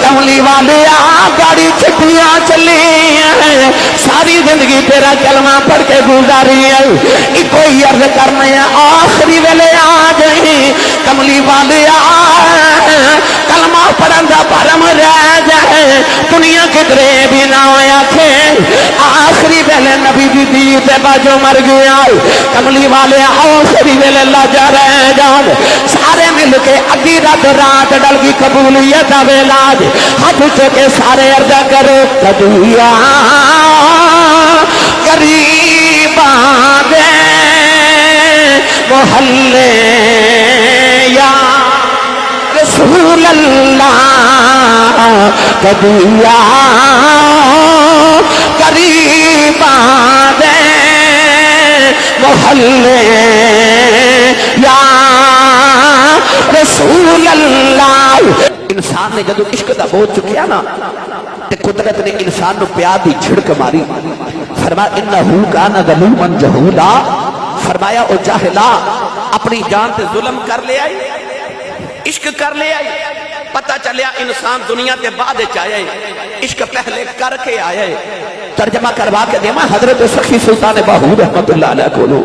کملی والے گاڑی چھٹیاں چلی ہیں ساری زندگی تیرا کلمہ پڑھ کے گزاری ہے کوئی عرض کرنے آخری ویلے آ گئی کملی والے کلمہ پڑھن دا پرم رہ جائے دنیا کدرے بھی نہ ہویا تھے آخری ویلے نبی دی دیتے باجو مر گیا کملی والے آخری ویلے لاجا رہ جان سارے مل کے ادھی رات ڈل کی قبولیت ویلاج ہاتھ چکے سارے عرض کرو کدیا قریبان دے محلے یا رسول اللہ کدیا قریبان دے محلے یا رسول اللہ انسان نے جدو عشق دا بوجھ چکیا نا تے قدرت نے انسان نو پیار دی جھڑک ماری فرمایا انہو کانا ظلوما جہولا فرمایا او جاہلا اپنی جان تے ظلم کر لے آئی عشق کر لے آئی پتہ چلیا انسان دنیا تے بعد چاہے عشق پہلے کر کے آئے ترجمہ کروا کے دے میں حضرت سخی سلطان باہو رحمت اللہ علیہ کولو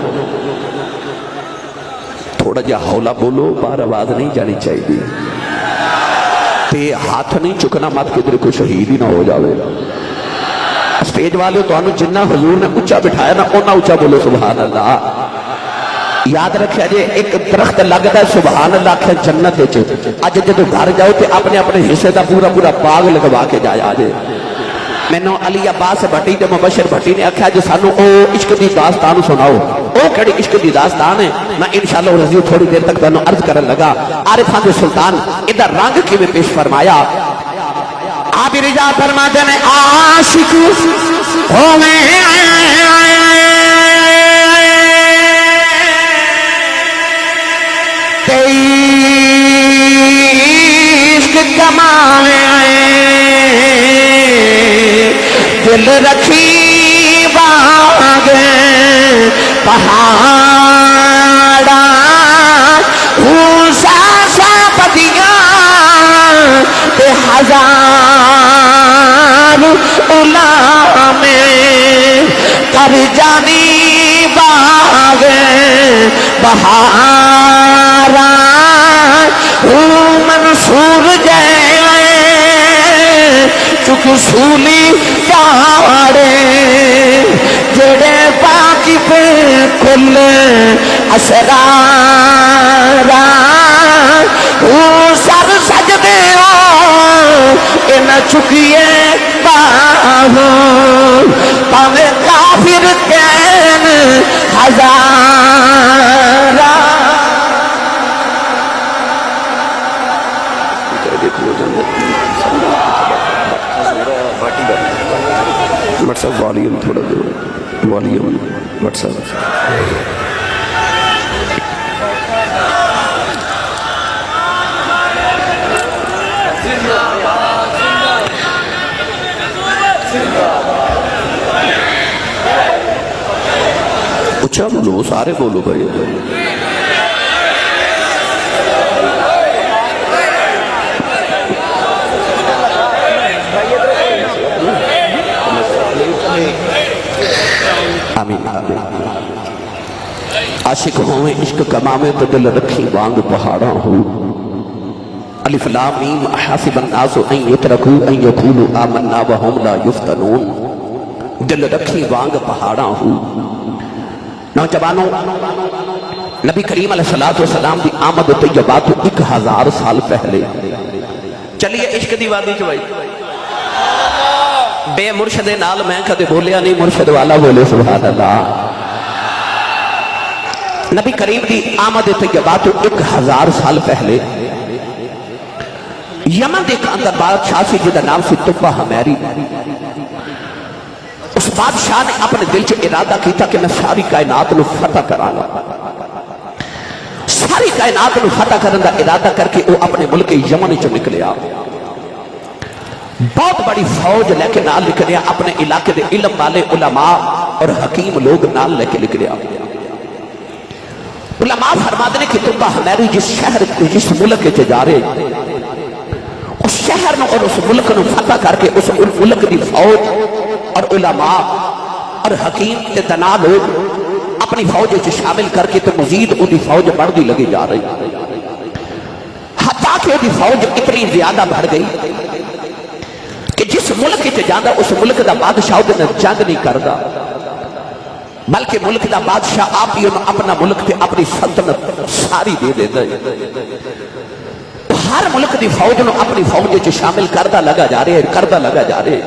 تھوڑا جا حولا بولو بار آواز نہیں جانی چاہیے تے ہاتھ نہیں چکنا مت کدھر کوئی شہید ہی نہ ہو جاوے اسٹیج والے تو انہوں جنہ حضور نے اچھا بٹھایا نا اونا اچھا بولو سبحان اللہ یاد رکھیا جے ایک درخت لگتا ہے سبحان اللہ کہ جنت دے اج جدو گھر جاؤ تے اپنے اپنے حصے دا پورا پورا باغ لگوا کے جایا جے میں نو علی عباس بھٹی تے مبشر بھٹی نے آکھیا جو سانو او عشق دی داستان سناؤ او کڑی عشق دی داستان ہے میں انشاءاللہ رضی تھوڑی دیر تک تانوں عرض کرن لگا عارفان دے سلطان ادھر رنگ کیویں پیش فرمایا آپ رجا فرماتے ہیں عاشق ہوئے عشق کمانے دل رکھی باغ پہاڑا خوشا سا پتیاں تے ہزار علام کر جانی باغ بہارا منصور جائے چک سولی پاڑے جڑے باقی پہ کل اسرارا سر سجدے ان چکیے باہوں پاوے کافر کین ہزارا WhatsApp والیوم تھوڑا دو والیوم WhatsApp اچھا بولو سارے بولو بھائی آمین عاشق ہوئے عشق کمامے تو دل رکھی وانگ پہاڑا ہو الف لام میم حاسب الناس ان یترکو ان یقولوا آمنا وهم لا یفتنون دل رکھی وانگ پہاڑا ہو نوجوانوں نبی کریم علیہ السلام دی آمد طیبات 1000 سال پہلے چلیے عشق دی وادی چوائی بے مرشد نال میں کدے بولیا نہیں مرشد والا بولے سبحان اللہ نبی کریم دی آمد طیبات 1000 سال پہلے یمن دیکھ اندر بادشاہ سی جدہ نام سی تبہ ہمیری اس بادشاہ نے اپنے دل چ ارادہ کیتا کہ میں ساری کائنات نو فتح کرانا ساری کائنات نو فتح کرنے دا ارادہ کر کے وہ اپنے ملک یمن چ نکلیا بہت بڑی فوج لے کے نال نکلیا اپنے علاقے دے علم والے علماء اور حکیم لوگ نال لے کے نکلیا علماء فرماتے ہیں کہ تبہ ہمیری جس شہر جس ملک کے جا رہے اس شہر نو اور اس ملک نو فتح کر کے اس ملک دی فوج اور علماء اور حکیم تے دنا لوگ اپنی فوج وچ شامل کر کے تو مزید اودی فوج بڑھتی لگی جا رہی، حتیٰ کہ اودی فوج اتنی زیادہ بڑھ گئی کہ جس ملک وچ جاندا اس ملک دا بادشاہ دے نال جنگ نہیں کردا، بلکہ ملک دا بادشاہ آپ ہی اپنا ملک تے اپنی سلطنت ساری دے دیندا ہے۔ ہر ملک دی فوج نو اپنی فوج وچ شامل کردا لگا جا رہے، کردا لگا جا رہے،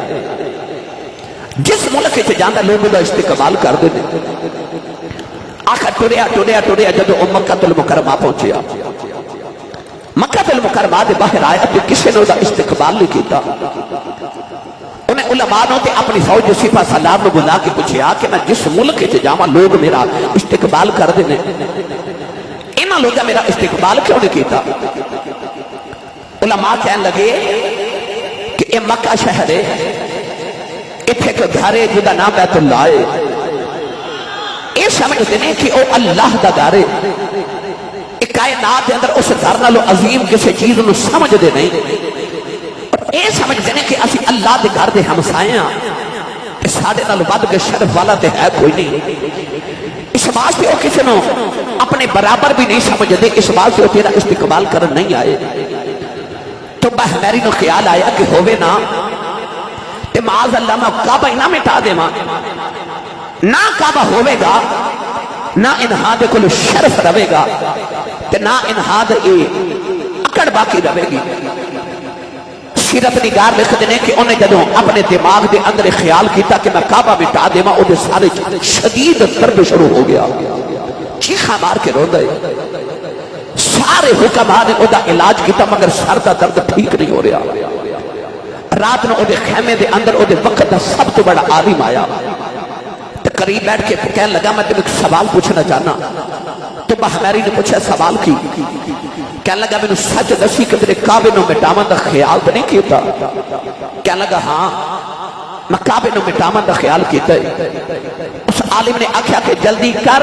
جس ملک وچ جاندا لوگ دا استقبال کردے نے۔ آخر ٹریا ٹریا ٹریا جدو مکہ المکرمہ پہنچیا، مکہ المکرمہ دے باہر آیا تو کسی نے دا استقبال نہیں کیتا۔ انہیں علماء نے اپنی فوج سپاہ سالار نے بلا کے پوچھا کہ میں جس ملک وچ جاواں لوگ میرا استقبال کردے نے، انہاں لوگاں میرا استقبال کیوں نہیں کیتا؟ علماء کہنے لگے کہ یہ مکہ شہر ہے، اتھے کو گھر ہے جدا نام بیت اللہ ہے، یہ سمجھتے ہیں کہ وہ اللہ دا گھر ہے، ایک کائنات کے اندر اس گھر نالوں عظیم کسی چیز نو سمجھ دے نہیں، اور یہ سمجھتے ہیں کہ اسی اللہ دے گھر دے ہمسائے ہیں، ساڑھے نال ود کے شرف والا تے ہے کوئی نہیں، اس بات سے وہ کسی نو اپنے برابر بھی نہیں سمجھتے، اس بات سے وہ تیرا استقبال کرن نہیں آئے۔ تو بہمیری نو خیال آیا کہ ہووے نا تے معاذ اللہ میں کعبہ نہ مٹا دے ماں، نہ کعبہ ہوئے گا، نہ انہاں دے کلو شرف روے گا، تے نہ انہاں دے اکڑ باقی روے گی۔ سیرت نگار لکھ دینے کہ انہیں جدوں اپنے دماغ دے اندر خیال کیتا کہ میں کعبہ مٹا دے ماں، او دے سارے شدید درد شروع ہو گیا، چیخا مار کے رو دے، سارے حکماں نے او دا علاج کیتا مگر سر دا درد ٹھیک نہیں ہو رہا۔ رات نو او دے خیمے دے اندر او دے وقت دا سب تو بڑا عالم آیا، قریب بیٹھ کے کہنے لگا میں تمہیں سوال پوچھنا چاہنا۔ تو بہمیری نے پوچھا سوال کی؟ کہنے لگا میں نے سچ دسی کہ تیرے کعبے نو مٹاون دا خیال تو نہیں کیتا؟ کہنے لگا ہاں میں کعبے نو مٹاون دا خیال کیتا ہے۔ اس عالم نے آکھیا کہ جلدی کر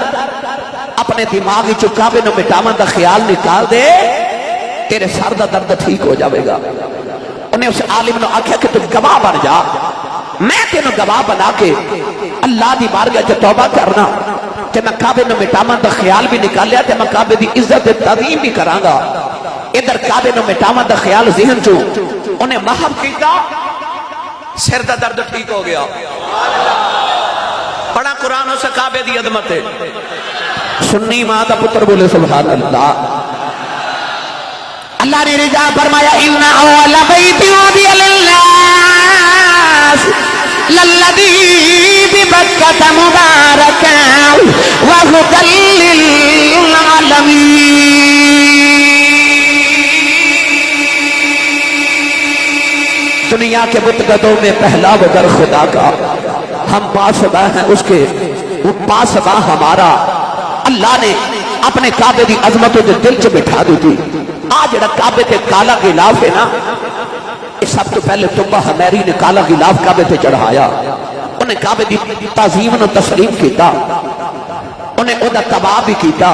اپنے دماغ وچوں کعبے نو مٹاون دا خیال نکال دے، تیرے سر دا درد ٹھیک ہو جاوے گا۔ انہیں اس عالم نے آکھیا کہ تم گواہ بن جا، میں تینوں گواہ بنا کے اللہ دی بارگاہ وچ توبہ کرنا کہ میں کعبے نو مٹاون دا خیال بھی نکالیا تے میں کعبے دی عزت تے تعظیم بھی کراں گا۔ ادھر کعبے نو مٹاون دا خیال ذہن چوں انہیں محب کیتا، سر دا درد ٹھیک ہو گیا۔ پڑھا قرآن اس کعبے دی عظمت ہے۔ سنی ماں دا پتر بولے سبحان اللہ۔ اللہ نے رجا فرمایا ان اول بیت وضع للناس للذی ببکۃ مبارکا وہدی للعالمین۔ دنیا کے بتگدوں میں پہلا وگر خدا کا، ہم پاسباں ہیں اس کے، وہ پاسباں ہمارا۔ اللہ نے اپنے کعبے دی عظمت دے دل چ بٹھا دی تھی۔ آج جڑا کعبے تے کالا غلاف ہے نا، یہ سب تو پہلے تبا حمیری نے کالا غلاف کعبے تے چڑھایا، انہیں کعبے دی تعظیم و تسلیم کیتا، انہیں او دا تباہ بھی کیتا۔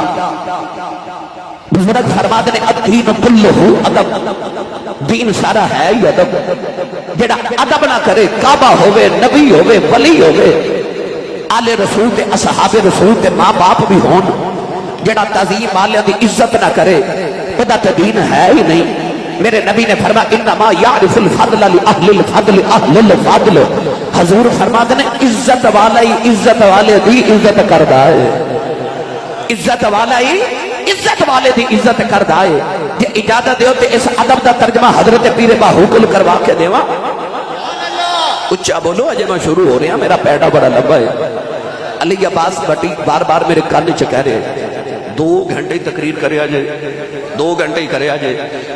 بزرگ فرماتے نے الدین کلہ ادب، دین سارا ہے ہی ادب۔ جڑا ادب نہ کرے، کعبہ ہوئے، نبی ہوئے، ولی ہوئے، آل رسول تے اصحاب رسول تے ماں باپ بھی ہون، جڑا تعظیم والیاں دی عزت نہ کرے، خدا تے دین ہے ہی نہیں۔ میرے نبی نے فرمایا انما یعرف الفضل لأہل الفضل اہل الفضل۔ حضور فرماتے نے عزت والا ہی عزت والے دی عزت کردا ہے، عزت والا ہی عزت والے دی عزت کردا ہے۔ جے اجازت دیو تے اس ادب دا ترجمہ حضرت پیر باہو کل کروا کے دیواں۔ اچھا بولو، اجے میں شروع ہو رہا، میرا پیڑا بڑا لمبا ہے۔ علی عباس بٹی بار بار میرے کان چ کہہ رہے 2 گھنٹے تقریر کرے آجے، 2 گھنٹے ہی کرے آجے،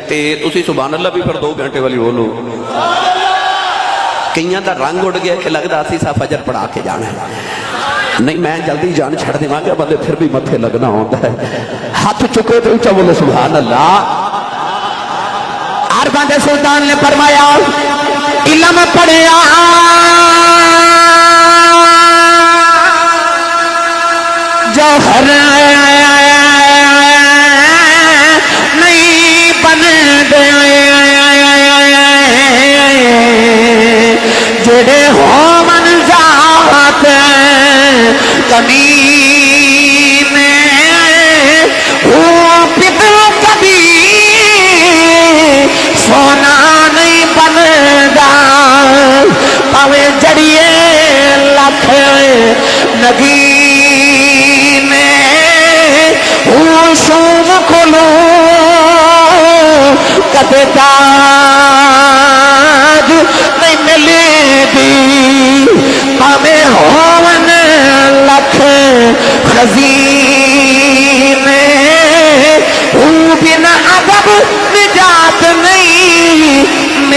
تے تسی سبحان اللہ بھی پھر 2 گھنٹے والی بولو۔ کئیاں دا رنگ اڑ گیا کہ لگدا اسی سا فجر پڑھا کے جانا ہے۔ نہیں میں جلدی جان چھڑ دیواں گا، بندے پھر بھی متھے لگنا ہوتا ہے۔ ہاتھ چکے تو اونچا بولو سبحان اللہ۔ عربان دے سلطان نے فرمایا علم پڑھیا جوہر نہیں بن دے،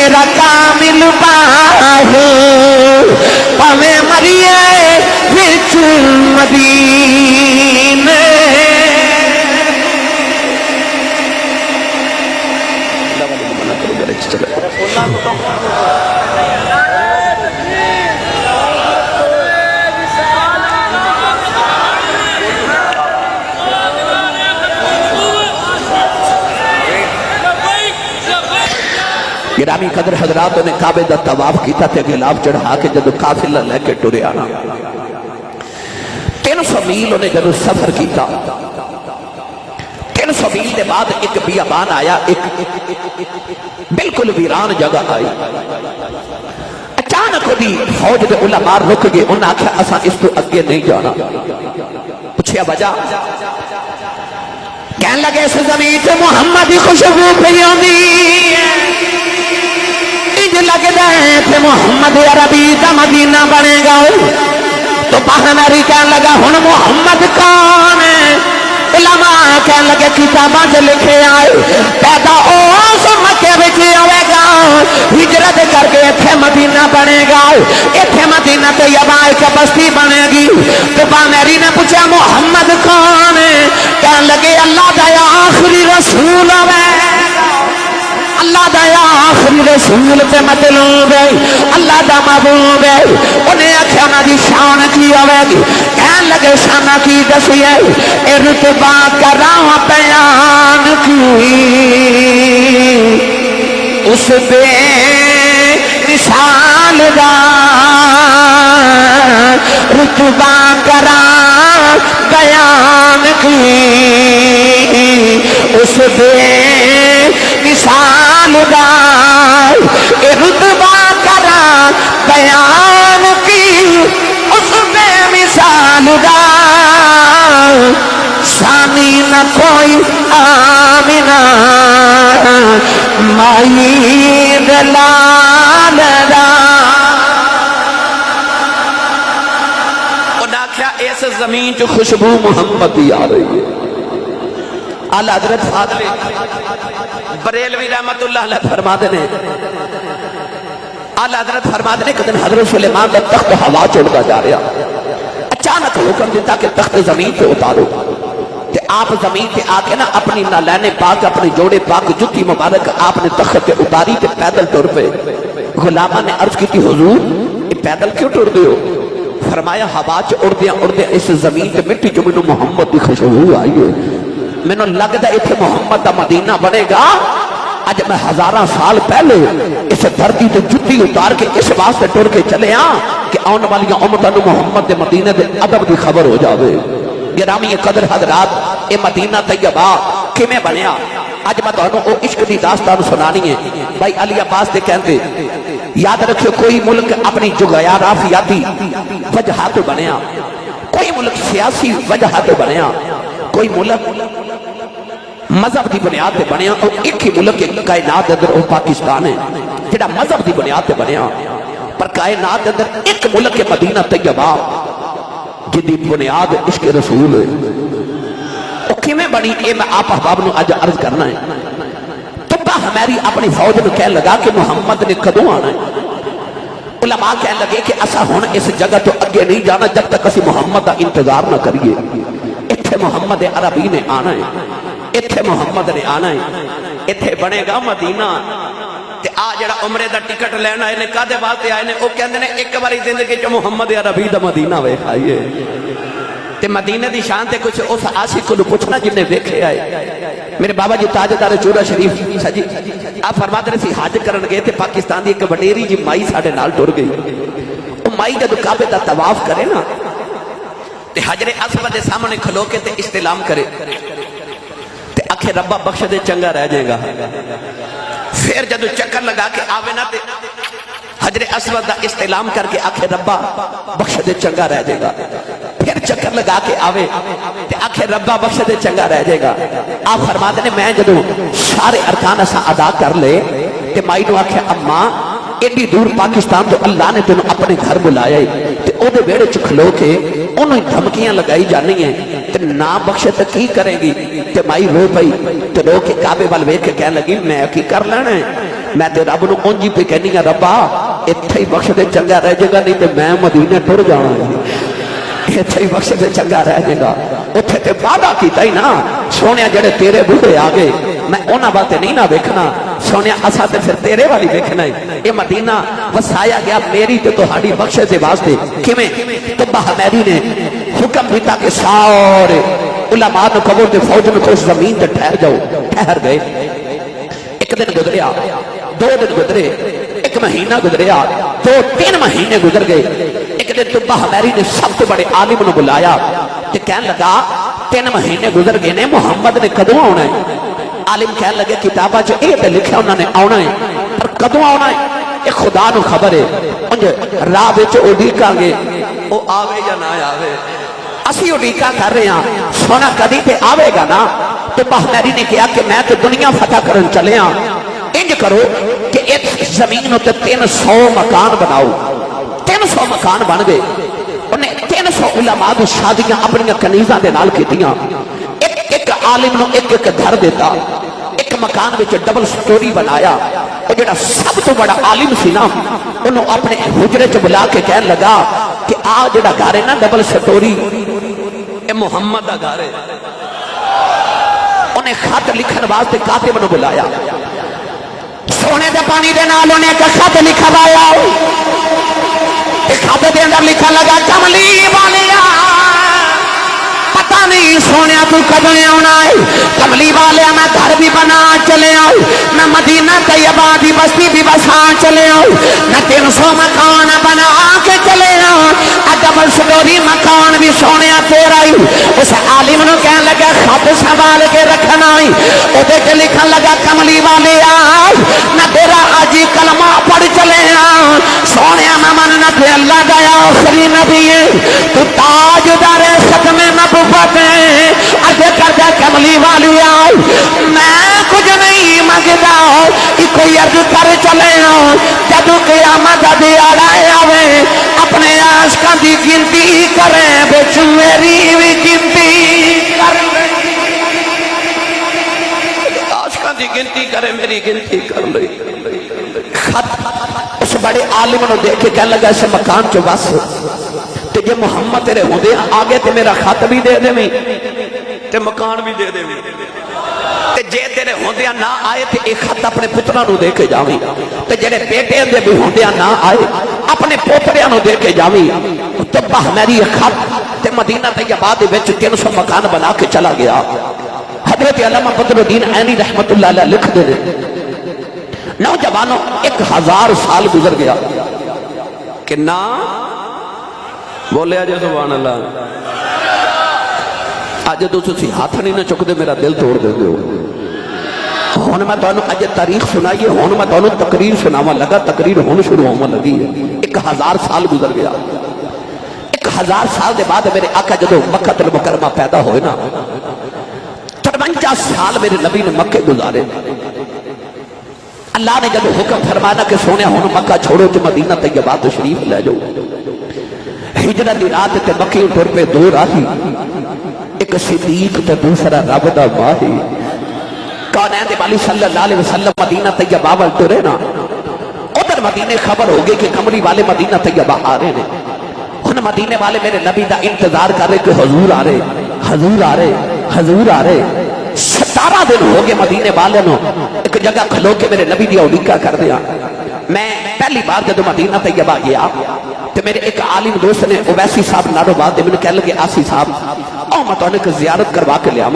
میرا کامل باہو پوے مریے وچ مدینے گرامی قدر حضرات نے کعبے دا طواف کیتا تے غلاف چڑھا کے جدو قافلہ لے کے ٹرے آنا 300 میل انہیں جدو سفر کیتا 300 میل دے بعد ایک بیابان آیا ایک بالکل ویران جگہ آئی اچانک دی فوج دے علماء رک گئے انہاں آکھا اساں اس تو اگے نہیں جانا پوچھیا وجہ کہنے لگے اس زمین تے محمد کی خوشبو پئی ہوندی لگتا ہے کہ محمد عربی کا مدینہ بنے گا تو باہنری کہنے لگا ہن محمد کون ہے علماء کہنے لگے کتاباں سے لکھے آئے پیدا اس مکے وچ ہوئے گا ہجرت کر کے ایتھے مدینہ بنے گا ایتھے مدینہ طیبہ ایک بستی بنے گی تو باہنری نے پوچھا محمد کون ہے کہنے لگے اللہ دا آخری رسول ہے اللہ دا آخری رسول تے مطلوب ہے اللہ دا محبوب ہے انہیں آکھیا انہاں دی شان کی ہوے گی کہن لگے شان کی دسی ہے اے رتبہ کراں بیان کی اس بے مثال دا رتبہ کراں بیان کی اس بے مثال دا اے رتبہ کرا بیان کی اس بے مثال دا ثانی نہ کوئی آمینہ مائی دلال دا انہاں کیا اس زمین جو خوشبو محمد دی آ رہی ہے اعلی حضرت فاضل بریلوی رحمت اللہ علیہ فرما دینے اعلی حضرت فرما دینے کہ دن حضرت سلیمان کا تخت ہوا چھوڑتا جا رہا اچانک حکم دیتا کہ تخت زمین پہ اتارو کہ آپ زمین پہ آ کے نا اپنی نالین پاک اپنی جوڑے پاک جتی مبارک آپ نے تخت پہ اتاری تے پیدل ٹر پہ غلامہ نے عرض کی تھی حضور یہ پیدل کیوں ٹر دے ہو فرمایا ہوا چ اڑدیا اس زمین پہ مٹی جو مینوں محمد کی خوشبو آئی ہے میں نے لگتا ہے اتنے محمد دا مدینہ بنے گا اج میں ہزاراں سال پہلے اس دھرتی تے جتی اتار کے اس واسطے ٹر کے چلے ہاں کہ آن والی امتاں نوں محمد دے مدینے دے ادب دی خبر ہو جاوے گرامی قدر حضرات اے مدینہ طیبہ کیویں بنیا اج میں تانوں او عشق دی داستان سنانی ہے بھائی علی عباس دے کہندے یاد رکھو کوئی ملک اپنی جغرافیاتی وجہ تو بنیا کوئی ملک سیاسی وجہ تو بنیا کوئی ملک مذہب دی بنیاد تے بنیا اور ایک ہی ملک کائنات اندر وہ پاکستان ہے جڑا مذہب دی بنیاد تے بنیا پر کائنات اندر ایک ملک مدینہ طیبہ جدی بنیاد عشق رسول ہے وہ کیویں بنی اے میں آپ احباب نو اج عرض کرنا ہے تبا ہماری اپنی فوج نو کہنے لگا کہ محمد نے کدوں آنا ہے علماء کہنے لگے کہ اسا ہن اس جگہ تو اگے نہیں جانا جب تک اسی محمد دا انتظار نہ کریے اتھے محمد عربی نے آنا ہے اتھے محمد نے آنا ہے اتھے بنے گا مدینہ تے آ جڑا عمرے دا ٹکٹ لینا ہے نے کدے واسطے آئے نے او کہندے نے ایک باری زندگی چ محمد عربی دا مدینہ ویکھ آئیے تے مدینے دی شان تے کچھ اس عاشق کو پوچھنا جن نے ویکھے آئے میرے بابا جی تاجدار چورا شریف سجی آپ فرماتے رہے سی حج کرن گئے تے پاکستان دی ایک وڈیری جی مائی ساڈے نال ٹر گئی او مائی جب کعبے دا طواف کرے نا تے حجر اسود دے سامنے کھلو کے تے استلام کرے تے آکھے ربا بخش دے چنگا رہ جائے گا پھر جدو چکر لگا کے آوے نا تے حجر اسود دا استلام کر کے آکھے ربا بخش دے چنگا رہ جائے گا پھر چکر لگا کے آوے تے آکھے ربا بخش دے چنگا رہ جائے گا آپ فرماتے نے میں جدو سارے ارکان اسا ادا کر لے تے مائی نو آکھے اماں ایڈی دور پاکستان تو اللہ نے تینوں اپنے گھر بلایا ہے تے او دے بیڑے چ کھلو کے انہوں دھمکیاں لگائی جانی ہیں تے نہ بخشے تے کی کرے گی تے مائی رو پئی تے رو کے کعبے وال ویکھ کے کہنے لگی میں کی کر لینا ہے میں تے رب نو اونج ہی پہ کہنی ہاں ربا اتھے ہی بخش دے چنگا رہ جائے گا نہیں تے میں مدینے ٹر جانا ہے اتھے ہی بخش دے چنگا رہ جائے گا اتھے تے وعدہ کیتا ہی نا سونے جڑے تیرے بوڑھے آگے میں اونا باتیں نہیں نہ دیکھنا سونے اسا تے پھر تیرے والی دیکھنا ہے یہ مدینہ وسایا گیا میری تے تہاڈی بخشے دے واسطے کیویں تو حمیری نے حکم دیتا کہ سارے علماء نو کہو تے فوج نو اس زمین تے ٹھہر جاؤ ٹھہر گئے ایک دن گزریا 2 دن گزرے 1 مہینہ گزریا 2-3 مہینے گزر گئے ایک دن تو حمیری نے سب تو بڑے عالم نو بلایا تے کہنے لگا 3 مہینے گزر گئے نے محمد نے کدوں آنا ہے عالم کہنے لگے کتابہ جو اے تے لکھا انہوں نے آنا ہے پر کدوں آنا ہے یہ خدا نو خبر ہے انجھے راہ بچ اڈیکاں گے او آوے یا نہ آوے اسی اڈیکا کر رہے ہیں سونا کدی تے آوے گا نا تو حمیری نے کہا کہ میں تو دنیا فتح کرن چلے ہاں انج کرو کہ ایک زمین تے 300 مکان بناؤ 300 مکان بن گئے انہیں 300 علماء دی شادیاں اپنی کنیزاں دے نال کیتیاں ایک عالم نو ایک گھر دیتا ایک مکان وچ ڈبل سٹوری بنایا اور جڑا سب تو بڑا عالم سی نا انہوں اپنے حجرے چ بلا کے کہنے لگا کہ آ جڑا گھر ہے نا ڈبل سٹوری اے محمد دا گھر ہے انہیں خط لکھن واسطے کاتب نو بلایا سونے دے پانی دے نال انہیں ایک خط لکھوایا خط دے اندر لکھا لگا کملی والیا پتہ نہیں سونے تو کدوں آنا ہے کملی والیا میں گھر بھی بنا چلے آؤ میں مدینہ طیبہ دی بستی بھی بسا چلے آؤ میں 300 مکان بنا کے چلے آؤ ڈبل سٹوری مکان بھی سونے تیرا ہی اس عالم نو کہنے لگا خط سنبھال کے رکھنا ہی او دے کے لکھن لگا کملی والیا میں تیرا آج کلمہ پڑھ چلے آؤ سونے میں منت اللہ گیا آخری نبی تو تاجدار ختم نبوت ہے اجے کر دے کملی والی آؤ میں کچھ نہیں مانگدا ایک عرض کر چلے آؤ جدو قیامت دی آڑائے آوے اپنے عاشقاں دی گنتی کرے بچ میری بھی گنتی کر عاشقاں دی گنتی کرے میری گنتی کر لے خط اس بڑے عالم نو دیکھ کے کہنے لگا اسے مکان چو بس تے جے محمد تیرے ہوں دے آگے تے میرا خط بھی دے دے میں تے مکان بھی دے دے میں تے جے تیرے ہوں دے نہ آئے تے ایک خط اپنے پترہ نو دے کے جاویں تے جے بیٹے دے بھی ہوں دے نہ آئے اپنے پوترے نو دے کے جاویں تو میری خط تے مدینہ طیبہ دے وچ 300 مکان بنا کے چلا گیا حضرت علامہ بدر الدین عینی رحمت اللہ علیہ لکھ دے نوجوانوں 1000 سال گزر گیا کہ نہ بولے آجے سبحان اللہ آج تو سی ہاتھ نہیں نہ چک دے میرا دل توڑ دے دے ہون میں تو انہوں آج تاریخ سنائیے ہون میں تو انہوں تقریر سناوا لگا تقریر ہون شروع ہوما لگی ہے 1000 سال گزر گیا 1000 سال دے بعد میرے آقا جدو مکہ المکرمہ پیدا ہوئے نا 53 سال میرے نبی نے مکہ گزارے اللہ نے جب حکم فرمانا کہ سونے ہون مکہ چھوڑو تو مدینہ طیبہ تشریف لے جاؤ ہجرت دی رات تے مکی ٹر پہ 2 راہی ایک صدیق تے دوسرا رب دا ماہی کونین دے والی صلی اللہ علیہ وسلم مدینہ طیبہ وال ٹرے نا ادھر مدینے خبر ہو گئی کہ کمری والے مدینہ طیبہ آ رہے ہیں ان مدینے والے میرے نبی دا انتظار کر رہے کہ حضور آ رہے حضور آ رہے حضور آ رہے 17 دن ہو گئے مدینے والے نو ایک جگہ کھلو کے میرے نبی دی اڈیکا کر دیا میں پہلی بار جب مدینہ طیبہ گیا تو میرے ایک عالم دوست نے اویسی صاحب نارو بات دے میں نے کہہ لگے آسی صاحب آؤ میں تو انہیں زیارت کروا کے لیا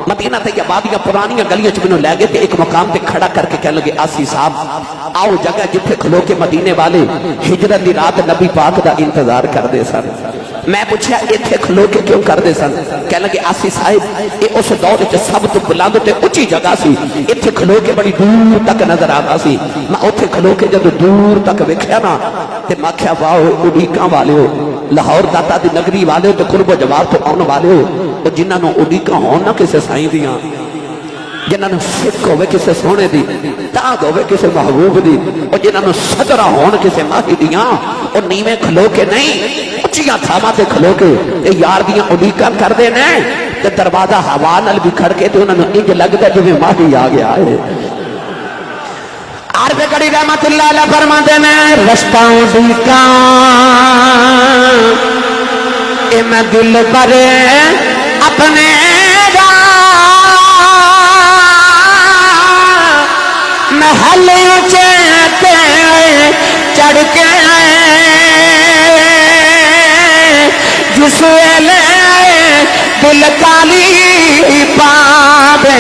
مدینہ طیبہ دیا پرانی گلیاں چ میں لے گئے ایک مقام پہ کھڑا کر کے کہہ لگے آسی صاحب آؤ جگہ جتھے کھلو کے مدینے والے ہجرت دی رات نبی پاک دا انتظار کر دے سن میں پوچھا ایتھے کھلو کے کیوں کر دے سن کہنے لگے آسی صاحب یہ اس دور وچ سب تو بلند تے اونچی جگہ سی ایتھے کھلو کے بڑی دور تک نظر آتا سی میں اوتھے کھلو کے جب دور تک ویکھیا نا تے میں آکھیا واہ اڈیکاں والے ہو لاہور داتا دی نگری والے ہو تے قرب و جواب تو آن والے ہو او جنہاں نو اڈیکاں ہون نہ کسے سائیں دیاں جنہاں نو سکھ ہوئے کسے سونے دی تاگ ہوئے کسے محبوب دی اور جنہاں نو صدرہ ہون کسے ماہی دیاں اور نیمیں کھلو کے نہیں اچھیاں تھاما تے کھلو کے تے یار دیاں اڈیکاں کر دے نے تے دروازہ ہوا نال بھی کھڑ کے تے انہاں نو انج لگدا جویں ماہی آ گیا ہے عرب بڑی رحمت اللہ علیہ فرماتے ہیں رشتہ کا اے میں دل پر اپنے محل چہتے چڑھ کے جس ویلے دل کالی پاوے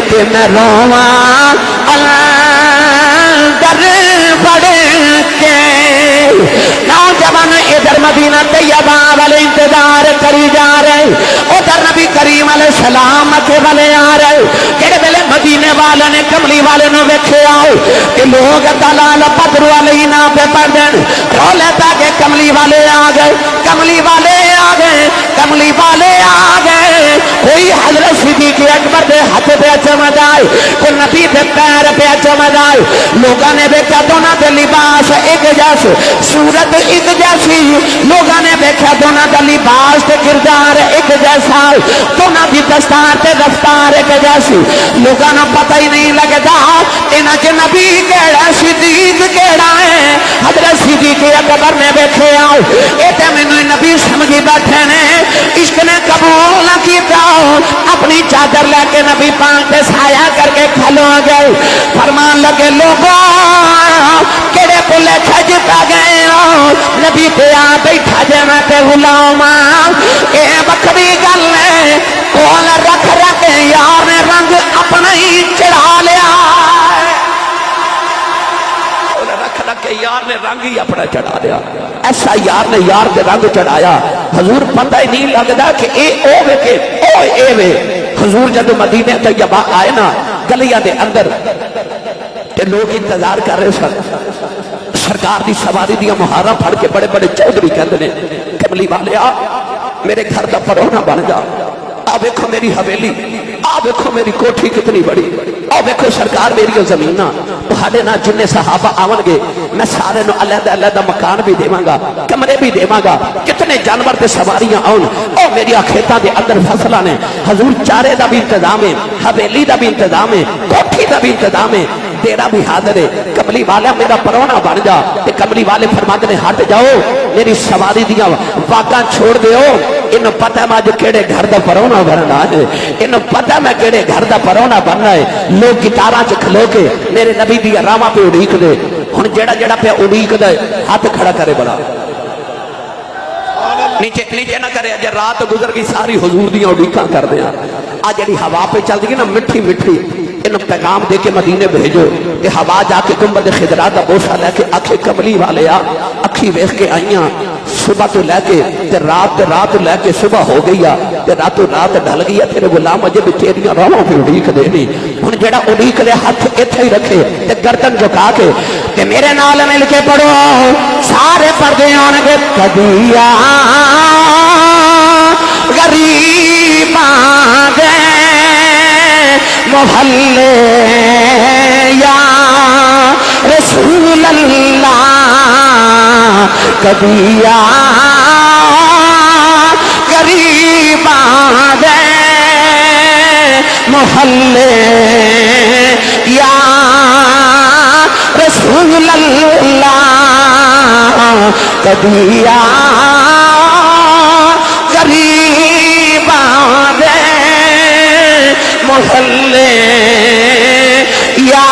کہ میں رواں اندر بڑھ کے نوجوان ادھر مدینہ طیبہ والے انتظار کری جا رہے ادھر نبی کریم علیہ السلام مکے والے آ رہے کہڑے ویلے مدینے والے نے کملی والے نو ویکھے آؤ کہ لوگ دلال بدر علینا پہ پڑھ دین رولے پہ کہ کملی والے آ گئے کملی والے آ گئے کملی والے آ گئے کوئی حضرت صدیق اکبر دے ہاتھ پہ چمد آئے کوئی نبی دے پیر پہ چمد آئے لوگوں نے دیکھا دونوں دے لباس ایک جیسے صورت ایک جیسی لوگوں نے دیکھا دونوں دا لباس تے کردار ایک جیسا دونوں دی دستار تے رفتار ایک جیسی لوگوں نے پتہ ہی نہیں لگتا انہاں کے نبی کیڑا صدیق کیڑا ہے حضرت صدیق اکبر نے دیکھے آؤ اے تے مینوں نبی سمجھی بیٹھے نے عشق نے قبول نہ کیتا اپنی چادر لے کے نبی پاک تے سایہ کر کے کھلو گئے فرمان لگے لوگوں کیڑے بھلے کھج پا گئے نبی تے آ بیٹھا جے میں تے غلام اے بکری گل ہے کول رکھ رکھ یار نے رنگ اپنا ہی چڑھا لیا یار نے رنگ ہی اپنا چڑھا دیا ایسا یار نے یار دے رنگ چڑھایا حضور پتہ ہی نہیں لگتا کہ اے او وے کہ او اے وے حضور جب مدینے طیبہ آئے نا گلیاں دے اندر تے لوگ انتظار کر رہے سن سرکار دی سواری دیا مہارا پھڑ کے بڑے بڑے چودھری کہتے ہیں کملی والے آ میرے گھر دا پرونا بن جا آ دیکھو میری حویلی آ دیکھو میری کوٹھی کتنی بڑی آ دیکھو سرکار میری زمینہ تہاڈے نال جن صحابہ آون گے میں سارے نو علیحدہ علیحدہ مکان بھی دیواں گا کمرے بھی دیواں گا کتنے جانور تے سواریاں آؤن او میری کھیتاں دے اندر فصلاں نے حضور چارے دا بھی انتظام ہے حویلی دا بھی انتظام ہے کوٹھی دا بھی انتظام ہے تیرا بھی حاضر ہے کملی والا میرا پرونا بن جا تے کملی والے فرماتے نے ہٹ جاؤ میری سواری دیاں واگاں چھوڑ دیو انہوں پتہ میں جو کیڑے گھر دا پرونا بننا ہے انہوں پتہ میں کیڑے گھر دا پرونا بننا ہے لوگ گٹاراں چ کھلو کے میرے نبی دی راواں پہ اڑیک دے ہن جیڑا جیڑا پہ اڑیک دے ہاتھ کھڑا کرے بڑا نیچے نیچے نہ کرے اجے رات گزر گئی ساری حضور دیاں اڑیکاں کر دیاں آ جڑی ہوا پہ چل دی نا مٹھی مٹھی ان پیغام دے کے مدینے بھیجو کہ ہوا جا کے گنبد خضرا دا بوسا لے کے اکھے کملی والے آ اکھی ویکھ کے آئیاں صبح تو لے کے تے رات لے کے صبح ہو گئی تے راتوں رات ڈل گئی تیرے غلام اجے بھی تیریاں راہوں پہ اڑیک دے نہیں ہن جیڑا اڑیک دے ہاتھ ایتھے ہی رکھے تے گردن جھکا کے تے میرے نال مل کے پڑھو سارے پڑھدے ہون گے کدیا غریب آگے محلے یا رسول اللہ کدیا غریب آگے محلے یا رسول اللہ کدیا غریب آگے محلے یا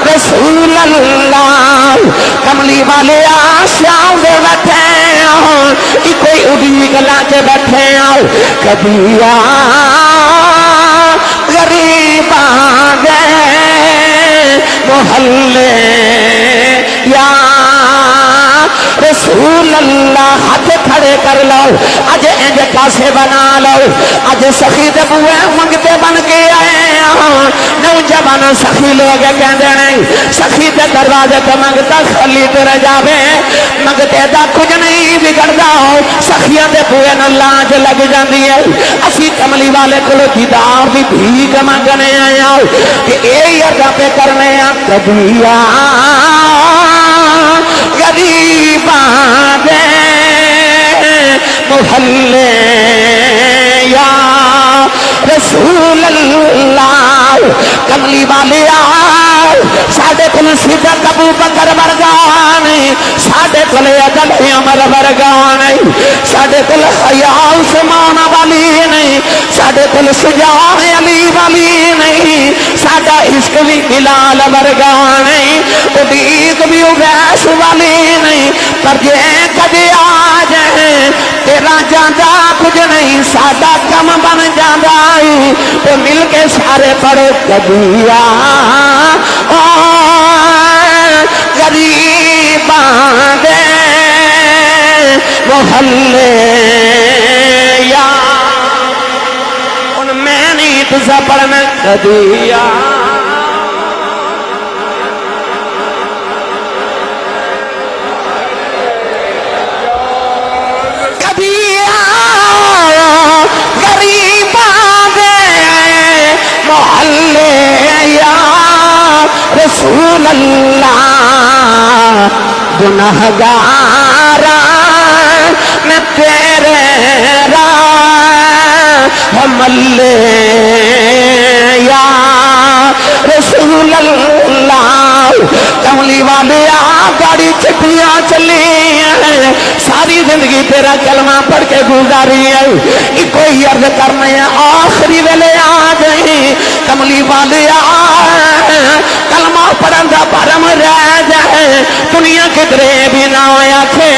رسول اللہ کملی والے آشیاں دے بیٹھے کوئی اڑیک لا کے بیٹھے کبھی غریب آگے محلے یا رسول اللہ ہاتھ کھڑے کر لو اج انج کاسے بنا لو اج سخی دے بوئے منگتے بن کے آئے نوجوان سخی لوگ کہندے نہیں سخی دے دروازے تے منگتا خالی تے رہ جاوے منگتے دا کچھ نہیں بگڑدا سخیاں دے بوئے نال لاج لگ جاندی ہے اسی کملی والے کولو دیدار دی بھیک منگنے آیا کہ اے ادا پہ کرنے کبھی غریب آگے محلے یا رسول اللہ کملی والے ساڈے کول صدیق ابو بکر ورگا نہیں، ساڈے کول عدل عمر ورگا نہیں، ساڈے کول حیا عثمان والی نہیں، ساڈے کول شجاع علی والی نہیں، ساڈا عشق بھی بلال ورگا نہیں، اڈیق بھی اویس والی نہیں، پر جے کدے آ جائے تیرا جاندہ کچھ نہیں، ساڈا کم بن جاندہ تو مل کے سارے پڑھو کبیا غریباں دے محلے یا ان میں نہیں تجھا پڑھنا کبیا رسول اللہ گناہگارا میں تیرے راہ ملے یا رسول اللہ کملی والے گاڑی چٹیاں چلی ہیں ساری زندگی تیرا کلمہ پڑھ کے گزاری ہے کوئی عرض کرنے آخری ویلے آ گئی کملی والے کلمہ پڑھن دا بھرم رہ جائے دنیا کدرے بھی نہ ہویا تھے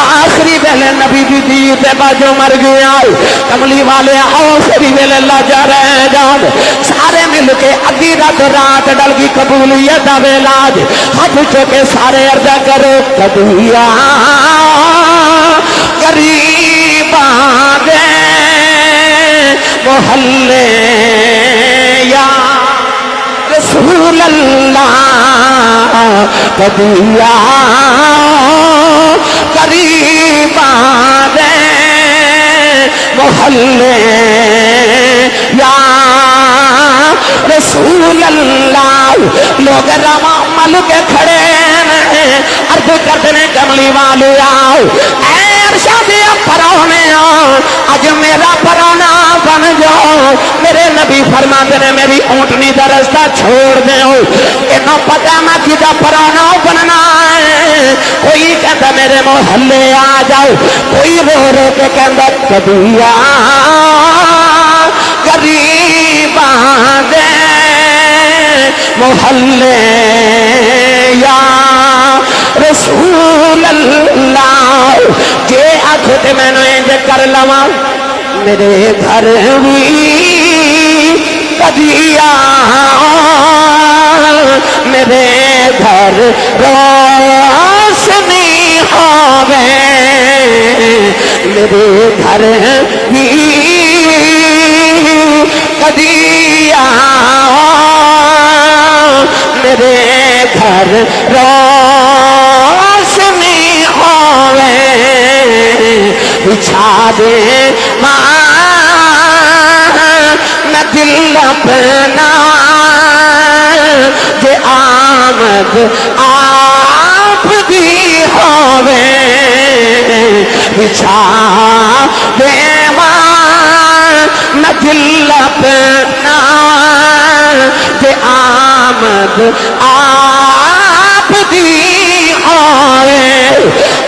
آخری ویلے نبی دی دیتے باجو مر گیا کملی والے آخری ویلے لاجا رہ جان سارے مل کے ادھی رات ڈل کی قبولیت دا ویلاج ہاتھ چوکے سارے عرضہ کرو کبھیا غریباں دے محلے یا رسول اللہ کبھیا غریباں دے محلے یا رسول اللہ لوگ رواں مل کے کھڑے عرض کرتے ہیں کملی والے آؤ اے ارشاد پرانے آج میرا پرانا بن جاؤ میرے نبی فرماتے ہیں میری اونٹنی دا رستہ چھوڑ دے انہوں پتہ میں کدھا پرانا بننا ہے کوئی کہتا میرے محلے آ جاؤ کوئی رو رو کے کہتا کبھیا غریباں دے محلے یا رسول اللہ جے آخوتے میں نے انج کر لوا میرے گھر بھی کدیا میرے گھر روشنی ہوے میرے گھر بھی کدیا میرے گھر روشنی ہوے بچھا دے ماں میں دل اپنا جے آمد آپ دی ہوے بچھا دے ماں میں دل اپنا جے آمد آپ دی ہوے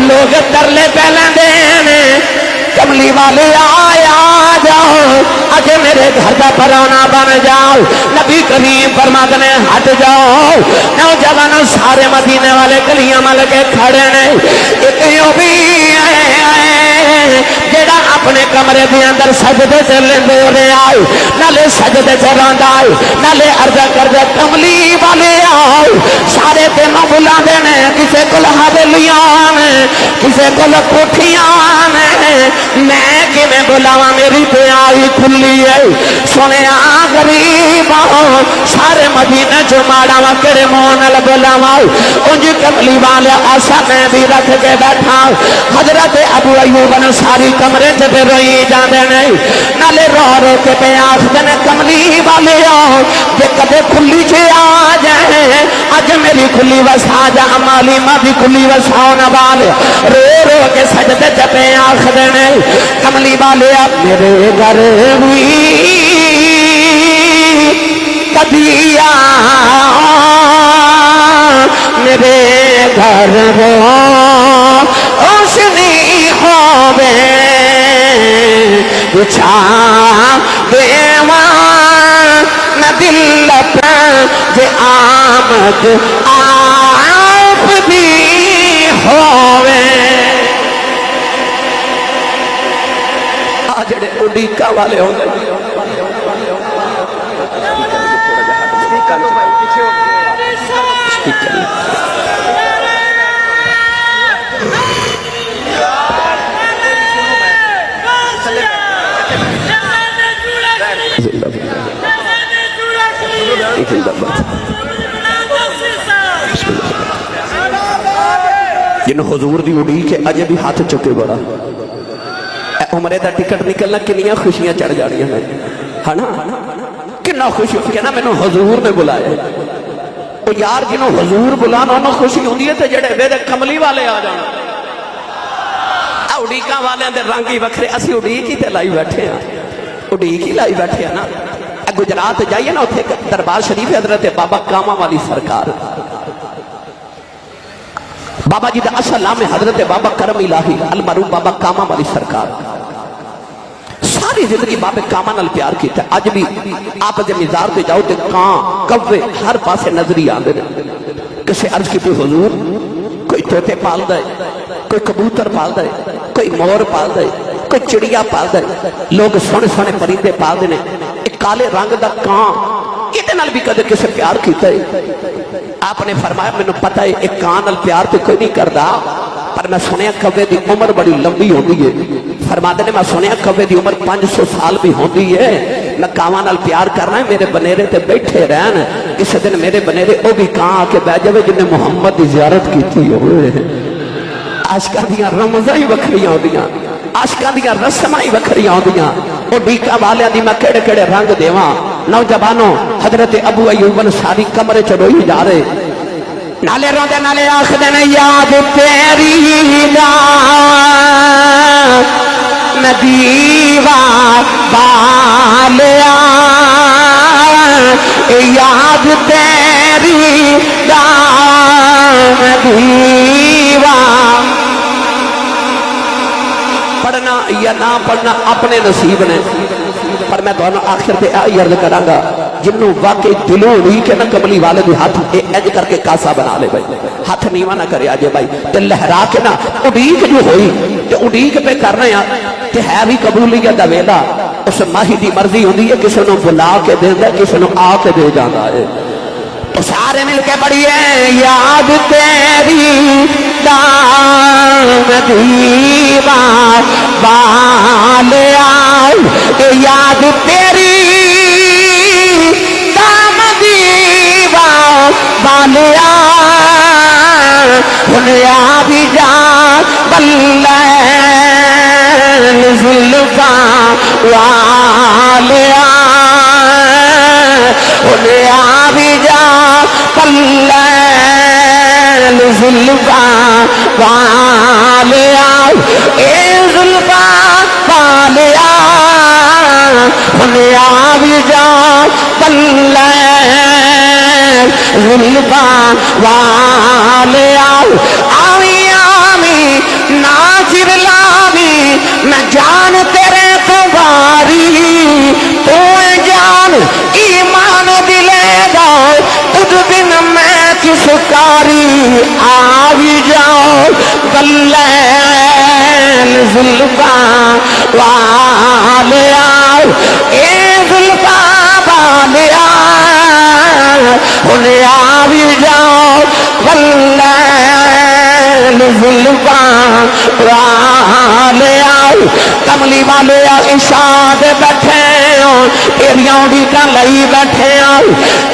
لوگ ترلے پہلے دینے کملی والے آیا جاؤ آج میرے گھر کا پرانا بن جاؤ نبی کریم فرماتے ہیں ہٹ جاؤ نوجوان سارے مدینے والے گلیاں مل کے کھڑے نے ایک یوں بھی جیڑا اپنے کمرے دے اندر سجدے سے لیندے رہے آئے نالے سجدے سے راندا آئے نالے عرضہ کر دے کملی والے آؤ سارے تینوں بلا دینے کسے کل حویلیاں نے کسے کل کوٹھیاں نے میں کہ میں بلاواں میری تے آئی کھلی ہے سونے غریب سارے مدینہ جو ماڑا وکڑے مونل بلاواں انج کملی والے آسا میں بھی رکھ کے بیٹھا حضرت ابو ایوب ساری کمرے سے پہ روئی جاندے نہیں نالے رو رو کے پہ آخدے نے کملی والے آؤ جے کدے کھلی چھے آ جائیں آج میری کھلی وسا جا مالی ماں بھی کھلی وسا نوالے رو رو کے سجدے سے پہ آخدے نہیں کملی والے آپ میرے گھر ہوئی کدی میرے گھر روشنی ہووے بچھا دیواں نہ دل پر جے آمد آپ بھی ہووے جڑے اڈیکا والے ہوندے جن حضور دی اڈیک اجے بھی ہاتھ چکے بڑا عمرے دا ٹکٹ نکلنا کنیاں خوشیاں چڑھ جانیاں ہیں ہے نا کنا خوشی ہوتی ہے نا مینوں حضور نے بلایا تو یار جنہوں حضور بلانا انہوں خوشی ہوندی ہے تے جڑے بے دے کملی والے آ جانا اڈیکاں والے دے رنگ ہی وکھرے اسی اڈیک ہی تے لائی بیٹھے ہیں اڈیک ہی لائی بیٹھے ہیں نا گجرات جائیے نا اتنے دربار شریف حضرت بابا کاما والی سرکار بابا جی دا اصل نام ہے حضرت بابا کرم الہی المعروف بابا کاما والی سرکار ساری زندگی بابے کاما نال پیار کیتا ہے اج بھی آپ دے مزار پہ جاؤ تے کان کوے ہر پاسے نظری آندے نے کسے عرض کی حضور کوئی طوطے پال دے کوئی کبوتر پال دے کوئی مور پال دے کوئی چڑیا پال دے لوگ سونے سونے پرندے پال دے نے ایک کالے رنگ دا کان یہ نال بھی کدے کسے پیار کیتا ہے آپ نے فرمایا میں نے پتہ ہے ایک کان نال پیار تو کوئی نہیں کردا پر میں سنیا کوے دی عمر بڑی لمبی ہوندی ہے فرماتے نے میں سنیا کوے دی عمر 500 سال بھی ہوندی ہے میں کاواں نال پیار کرنا ہے میرے بنیرے تے بیٹھے رہن اس دن میرے بنیرے او بھی کان آ کے بیٹھ جاوے جن نے محمد دی زیارت کیتی ہوئے عاشقاں دیاں رمزاں ہی وکھریاں ہوندیاں عاشقاں دیاں رسماں ہی وکھریاں ہوندیاں او ڈیکا والیاں دی میں کیڑے کیڑے رنگ دیواں نوجوانوں حضرت ابو ایوب انصاری کمرے چ روئی جا رہے نالے روندے نالے آکھدے نے یاد تیری دا ندیوا بالیا یاد تیری دا ندیوا پڑھنا یا نہ پڑھنا اپنے نصیب نے پر میں تو آخر پہ آئی عرض کروں گا جنہوں واقعی دلوں نہیں کہ نہ کملی والے دی ہاتھ ایج کر کے کاسا بنا لے بھائی ہاتھ نیواں نہ کرے آجے بھائی تے لہرا کے نہ اڈیک جو ہوئی تے اڈیک پہ کرنا ہے تے ہے بھی قبولیت دا ویلا اس ماہی دی مرضی ہوندی ہے کسی نو بلا کے دیندا کسی نو آ کے دے جاندا ہے تو سارے مل کے پڑھیے یاد تیری دام دیوا بالیا یاد تیری دام دیوا بالیا ہنیا بھی جا بلے زلفا والیا ہنیا بھی جا بلے زلفا والیا اے زلفا والیا ہنیا بھی جا بلے زلفا والیا آمی آمی ناچر لامی میں جان تیرے تو باری تو جان ایمان دلے دا تجھ بن میں کس کاری آوی جاؤ بلین زلفا والیا اے زلفا والیا انہیں آوی جاؤ بلین زلفا والیا کملی والے اشاد بیٹھے تیریاں اڈیکاں لئی بیٹھے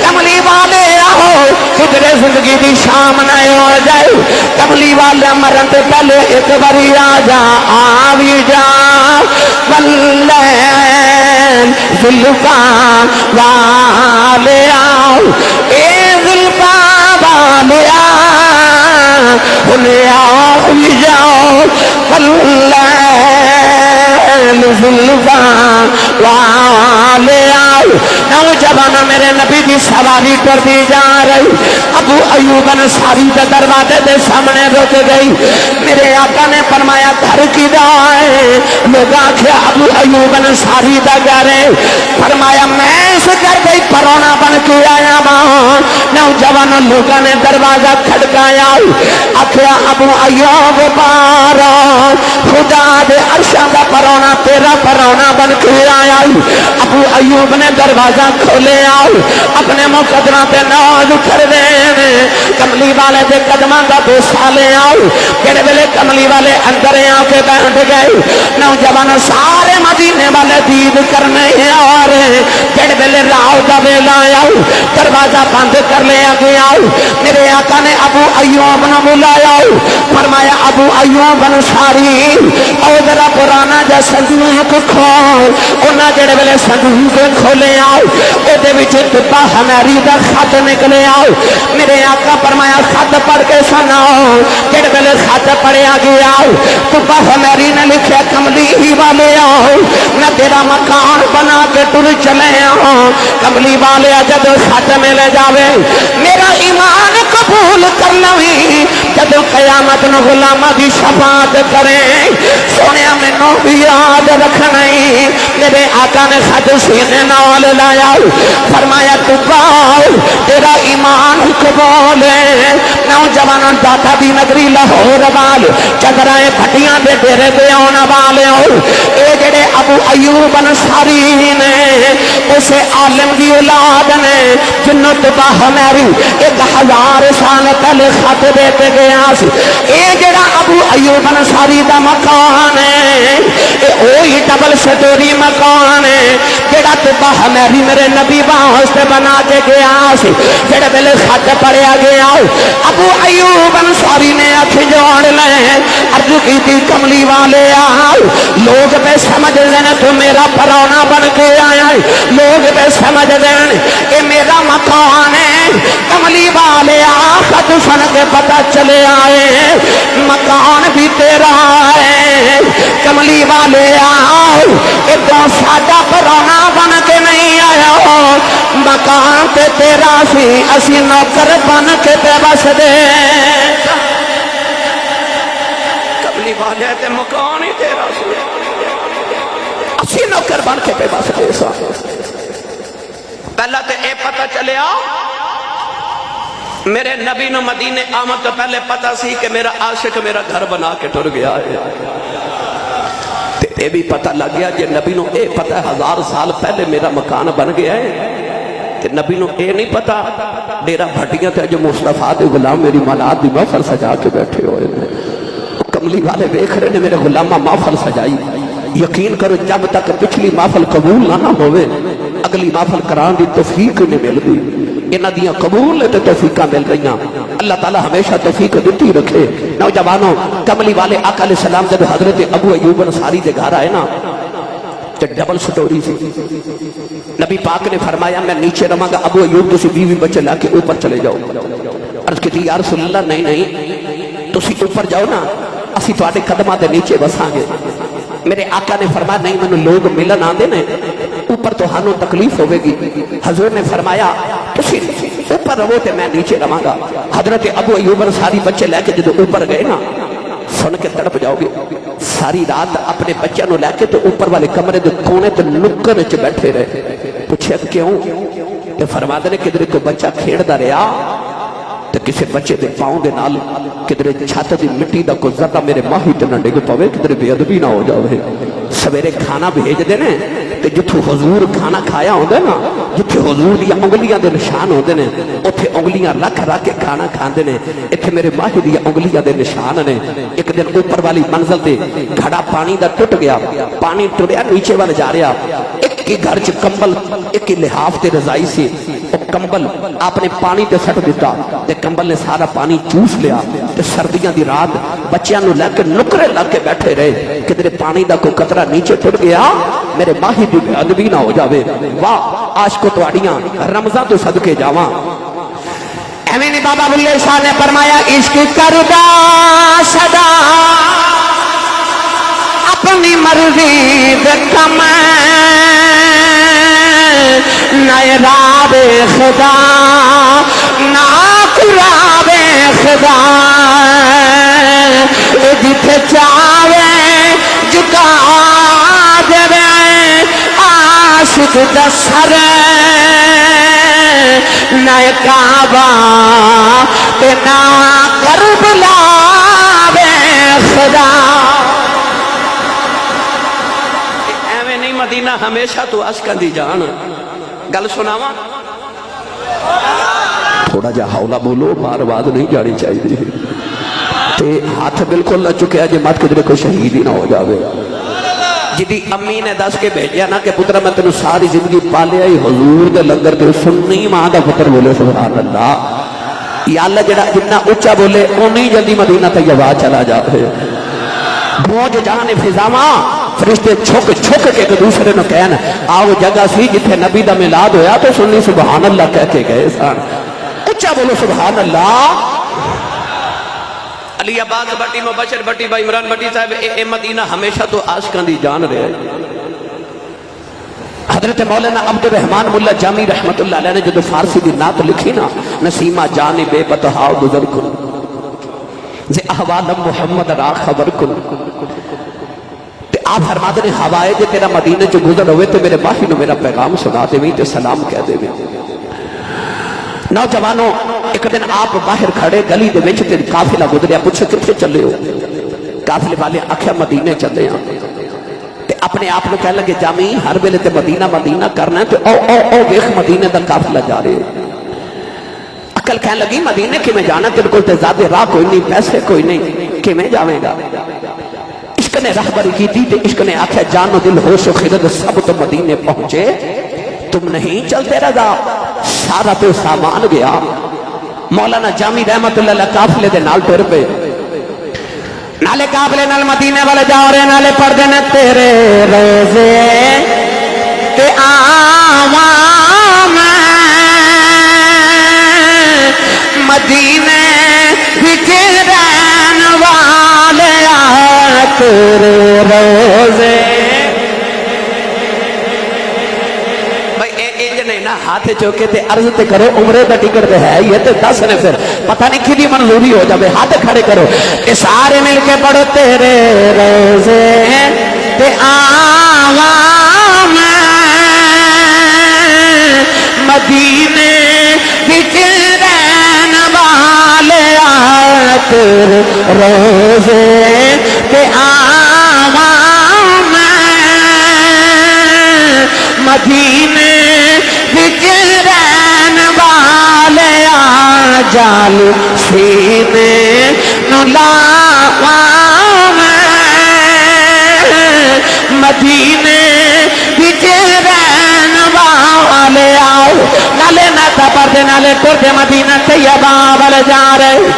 کملی والے آؤ کدھر زندگی دی شام نہ ہو جائے کملی والے مرن تے پہلے ایک باری آ جا آوی جا بلین زلفا والے آؤ اے زلفا والے انہیں آوی جاؤ بلین زلفا والے آؤ نوجوان میرے نبی دی سواری کرتی جا رہی، ابو ایوب انصاری کے دروازے دے سامنے رک گئی۔ میرے آقا نے فرمایا گھر کی ہے؟ لوگ آخیا ابو ایوب انصاری دا گھر ہے۔ فرمایا میں اس گھر کا پرونا بن کے آیا ماں۔ نوجوان لوگوں نے دروازہ کھڑکایا، آخیا ابو ایوب پارا خدا دے عرشاں دا پرونا تیرا پرونا بن کے آیا۔ ابو ایوب نے دروازہ کھولے آؤ، اپنے مقدرہ تے ناز کر دے کملی والے دے قدماں دا بوسا لے آؤ۔ کہڑے ویلے کملی والے اندر آ کے بیٹھ گئے۔ نوجوان سارے مدینے والے دید کرنے آ رہے، کہڑے ویلے راؤ دا ویلا آؤ، دروازہ بند کر لیا گیا۔ میرے آقا نے ابو ایوب نہ بلایا، فرمایا ابو ایوب انصاری او ذرا پرانا جا صندوق کھول۔ انہاں جڑے ویلے صندوق کھولے آؤ، او دے وچ تبا ہماری دا خط نکلے آؤ۔ میرے آقا فرمایا خط پڑھ کے سناؤ۔ جڑے ویلے خط پڑھیا گیا، تبا ہماری نے لکھیا کملی ہی والے آؤ، میں تیرا مکان بنا کے ٹر چلے آؤ۔ کملی والے جب خط ملے جاوے میرا ایمان قبول کر لوی، جب قیامت نو غلامہ دی شفاعت کریں سونے مینوں بھی یاد رکھنا۔ میرے آقا نے خط سینے نال لایا، فرمایا تبا تیرا ایمان قبول ہے۔ نوجوان داتا دی نگری لاہور وال چدرائے پھٹیاں دے ڈیرے دے آن والے ہو، اے جڑے ابو ایوب انصاری نے اسے عالم دی اولاد نے جنوں تبا ہماری 1000 سال پہلے خط دے کے گیا سی۔ اے جڑا ابو ایوب انصاری دا مکان ہے، اے اوہی ڈبل سٹوری مکان ہے جڑا تبا ہماری میرے نبی واسطے بنا کے گیا سی۔ جڑے ویلے خط پڑھیا گیا ابو ایوب انصاری نے اکھ جوڑ لے، عرض کی تھی کملی والے آؤ، لوگ پہ سمجھ لینا تو میرا پرونا بن کے آیا ہے، لوگ پہ سمجھ لینا کہ میرا مکان ہے۔ کملی والے آ خط سن کے پتہ چلے آئے مکان بھی تیرا ہے۔ کملی والے آؤ ادھر ساڈا پرونا بن کے نہیں آیا، مکان تے تیرا سی اسی نوکر بن کے تے بس دے۔ کملی والے تے مکان ہی تیرا سی اسی نوکر بن کے تے بس دے سا۔ پہلا تے اے پتہ چلیا میرے نبی نو مدینے آمد تو پہلے پتہ سی کہ میرا عاشق میرا گھر بنا کے ٹر گیا ہے۔ اے بھی پتہ لگ گیا جے نبی نو اے پتہ 1000 سال پہلے میرا مکان بن گیا ہے، کہ نبی نو اے نہیں پتہ ڈیرا بھٹیاں تے جو مصطفیٰ دے غلام میری مولاد دی محفل سجا کے بیٹھے ہوئے ہیں۔ کملی والے دیکھ رہے نے میرے غلامہ محفل سجائی، یقین کرو جب تک پچھلی محفل قبول نہ ہوئے اگلی محفل کران دی توفیق نہیں مل دی۔ انہاں دیاں قبول تے توفیقاں مل رہی ہیں، اللہ تعالیٰ ہمیشہ توفیق دیتی رکھے۔ نوجوانوں کملی والے آقا علیہ السلام جب حضرت ابو ایوب انصاری دے گھر آئے نا تو ڈبل سٹوری سی۔ نبی پاک نے فرمایا میں نیچے رہاں گا، ابو ایوب تسی بیوی بچے لا کے اوپر چلے جاؤ۔ عرض کی یا رسول اللہ نہیں نہیں تسی اوپر جاؤ نا، اسی تواڈے قدماں دے نیچے بساں گے۔ میرے آقا نے فرمایا نہیں مینوں لوگ ملن آندے نے اوپر تو ہانوں تکلیف ہوئے گی۔ حضور نے فرمایا تسی اوپر رہو تے میں نیچے رہاں گا۔ حضرت ابو ایوب انصاری بچے لے کے جدو اوپر گئے نا سن کے تڑپ جاؤ گے، ساری رات اپنے بچوں نو لے کے تو اوپر والے کمرے دے کونے تے نکر وچ بیٹھے رہے۔ پوچھا کیوں؟ کہ فرماتے نے کدھر کوئی بچہ کھیڑدا رہیا تو کسی بچے دے پاؤں دے نال کدھر چھت دی مٹی دا کوئی ذرہ میرے ماہی تے نہ ڈگ پوے، کدھر بے ادبی نہ ہو جاوے۔ سویرے کھانا بھیج دے نے تے جتھوں حضور کھانا کھایا ہوندا نا، جتھے حضور دی انگلیاں دے نشان ہوندے نے اوتھے انگلیاں رکھ رکھ کے کھانا کھاندے نے۔ ایتھے میرے ماہی دی انگلیاں دے نشان نے۔ ایک دن اوپر والی منزل تے گھڑا پانی دا ٹوٹ گیا، پانی ٹریا نیچے وال جا رہا، ایک کے گھر چ کمبل ایک لحاف تے رضائی سی، او کمبل آپ نے پانی تے سٹ دیتا تے کمبل نے سارا پانی چوس لیا تے سردیاں دی رات بچیاں نو لے کے نکرے لگ کے بیٹھے رہے، کدھر پانی دا کوئی قطرہ نیچے ٹوٹ گیا میرے ماہی دی بے ادبی نہ ہو جاوے۔ واہ عاشقو تواڈیاں رمضان تو صدقے جاواں۔ ایویں بابا بلے شاہ نے فرمایا عشق کردا صدا اپنی مرضی دے کم نہ راوے خدا نہ قرابے خدا جتھے چاہے جھکا دے عاشق دا سر نہ کعبہ تے نہ کربلا وے خدا ایویں نہیں مدینہ ہمیشہ تو عاشقاں دی جان گل سناواں تھوڑا جا ہولا بولو بار بعد نہیں جانی چاہیے تے ہاتھ بالکل نہ چکیا جے مت کدھر کوئی شہید ہی نہ ہو جاوے جدی امی نے دس کے بھیجیا نا کہ پتر میں تینوں ساری زندگی پالیا ہی حضور دے لنگر تے سننی ماں دا پتر بولے سبحان اللہ یا اللہ جڑا جتنا اونچا بولے اونی جلدی مدینہ طیبہ چلا جاوے بوجھ جان فضاواں فرشتے چھک چھک کے ایک دوسرے نو کہنا آؤ جگہ سی جتھے نبی دا میلاد ہویا تو سنی سبحان اللہ کہہ کے گئے سان اونچا بولو سبحان اللہ علی عباس بٹی مبشر بٹی با عمران بٹی صاحب اے مدینہ ہمیشہ تو عاشقاں دی جان رہے حضرت مولانا عبد الرحمن ملا جامی رحمت اللہ علیہ نے جو فارسی دی نعت لکھی نا نسیمہ جان بے بتہا گزر کن زی احوال محمد را خبر کن تے آپ فرماتے ہیں ہوائے جے تیرا مدینہ جو گزر ہوئے تو میرے باہی نو میرا پیغام سنا دے بھی تے سلام کہہ دے بھی نوجوانوں ایک دن آپ باہر کھڑے گلی دے وچ تے قافلہ گزریا پوچھے کتنے چلے ہو قافلے والے آکھیا مدینے چلے ہیں تے اپنے آپ کو کہنے لگے جامی ہر ویلے تے مدینہ مدینہ کرنا ہے تو او ویکھ مدینے دا قافلہ جا رہے عقل کہنے لگی مدینے کی میں جانا تیرے کول تے زیادہ راہ کوئی نہیں پیسے کوئی نہیں کہ میں جاویں گا عشق نے راہبری کی تھی تے عشق نے آکھیا جان و دل ہوش و خرد سب تو مدینے پہنچے تم نہیں چلتے رضا سارا تو سامان گیا مولانا جامی رحمت اللہ علیہ قافلے دے نال ٹر پے نالے قافلے نال مدینے والے جا رہے نالے پڑھدے نے تیرے روزے تے آواں مدینے وچ رہن والے تیرے روزے ہاتھ چوکے تے عرض تے کرو عمرے دا ٹکٹ تے ہے یہ تے دس نے پھر پتہ نہیں کدی منظوری ہو جاوے ہاتھ کھڑے کرو اے سارے مل کے پڑھو تیرے روزے تے آواں مدینے وچ رہن والے تیرے روزے تے آواں مدینے جال سینے نو لاواں مدینے وچ رہن والے آؤ نالے ناتا پردے نالے ٹردے مدینہ طیبہ والے جا رہے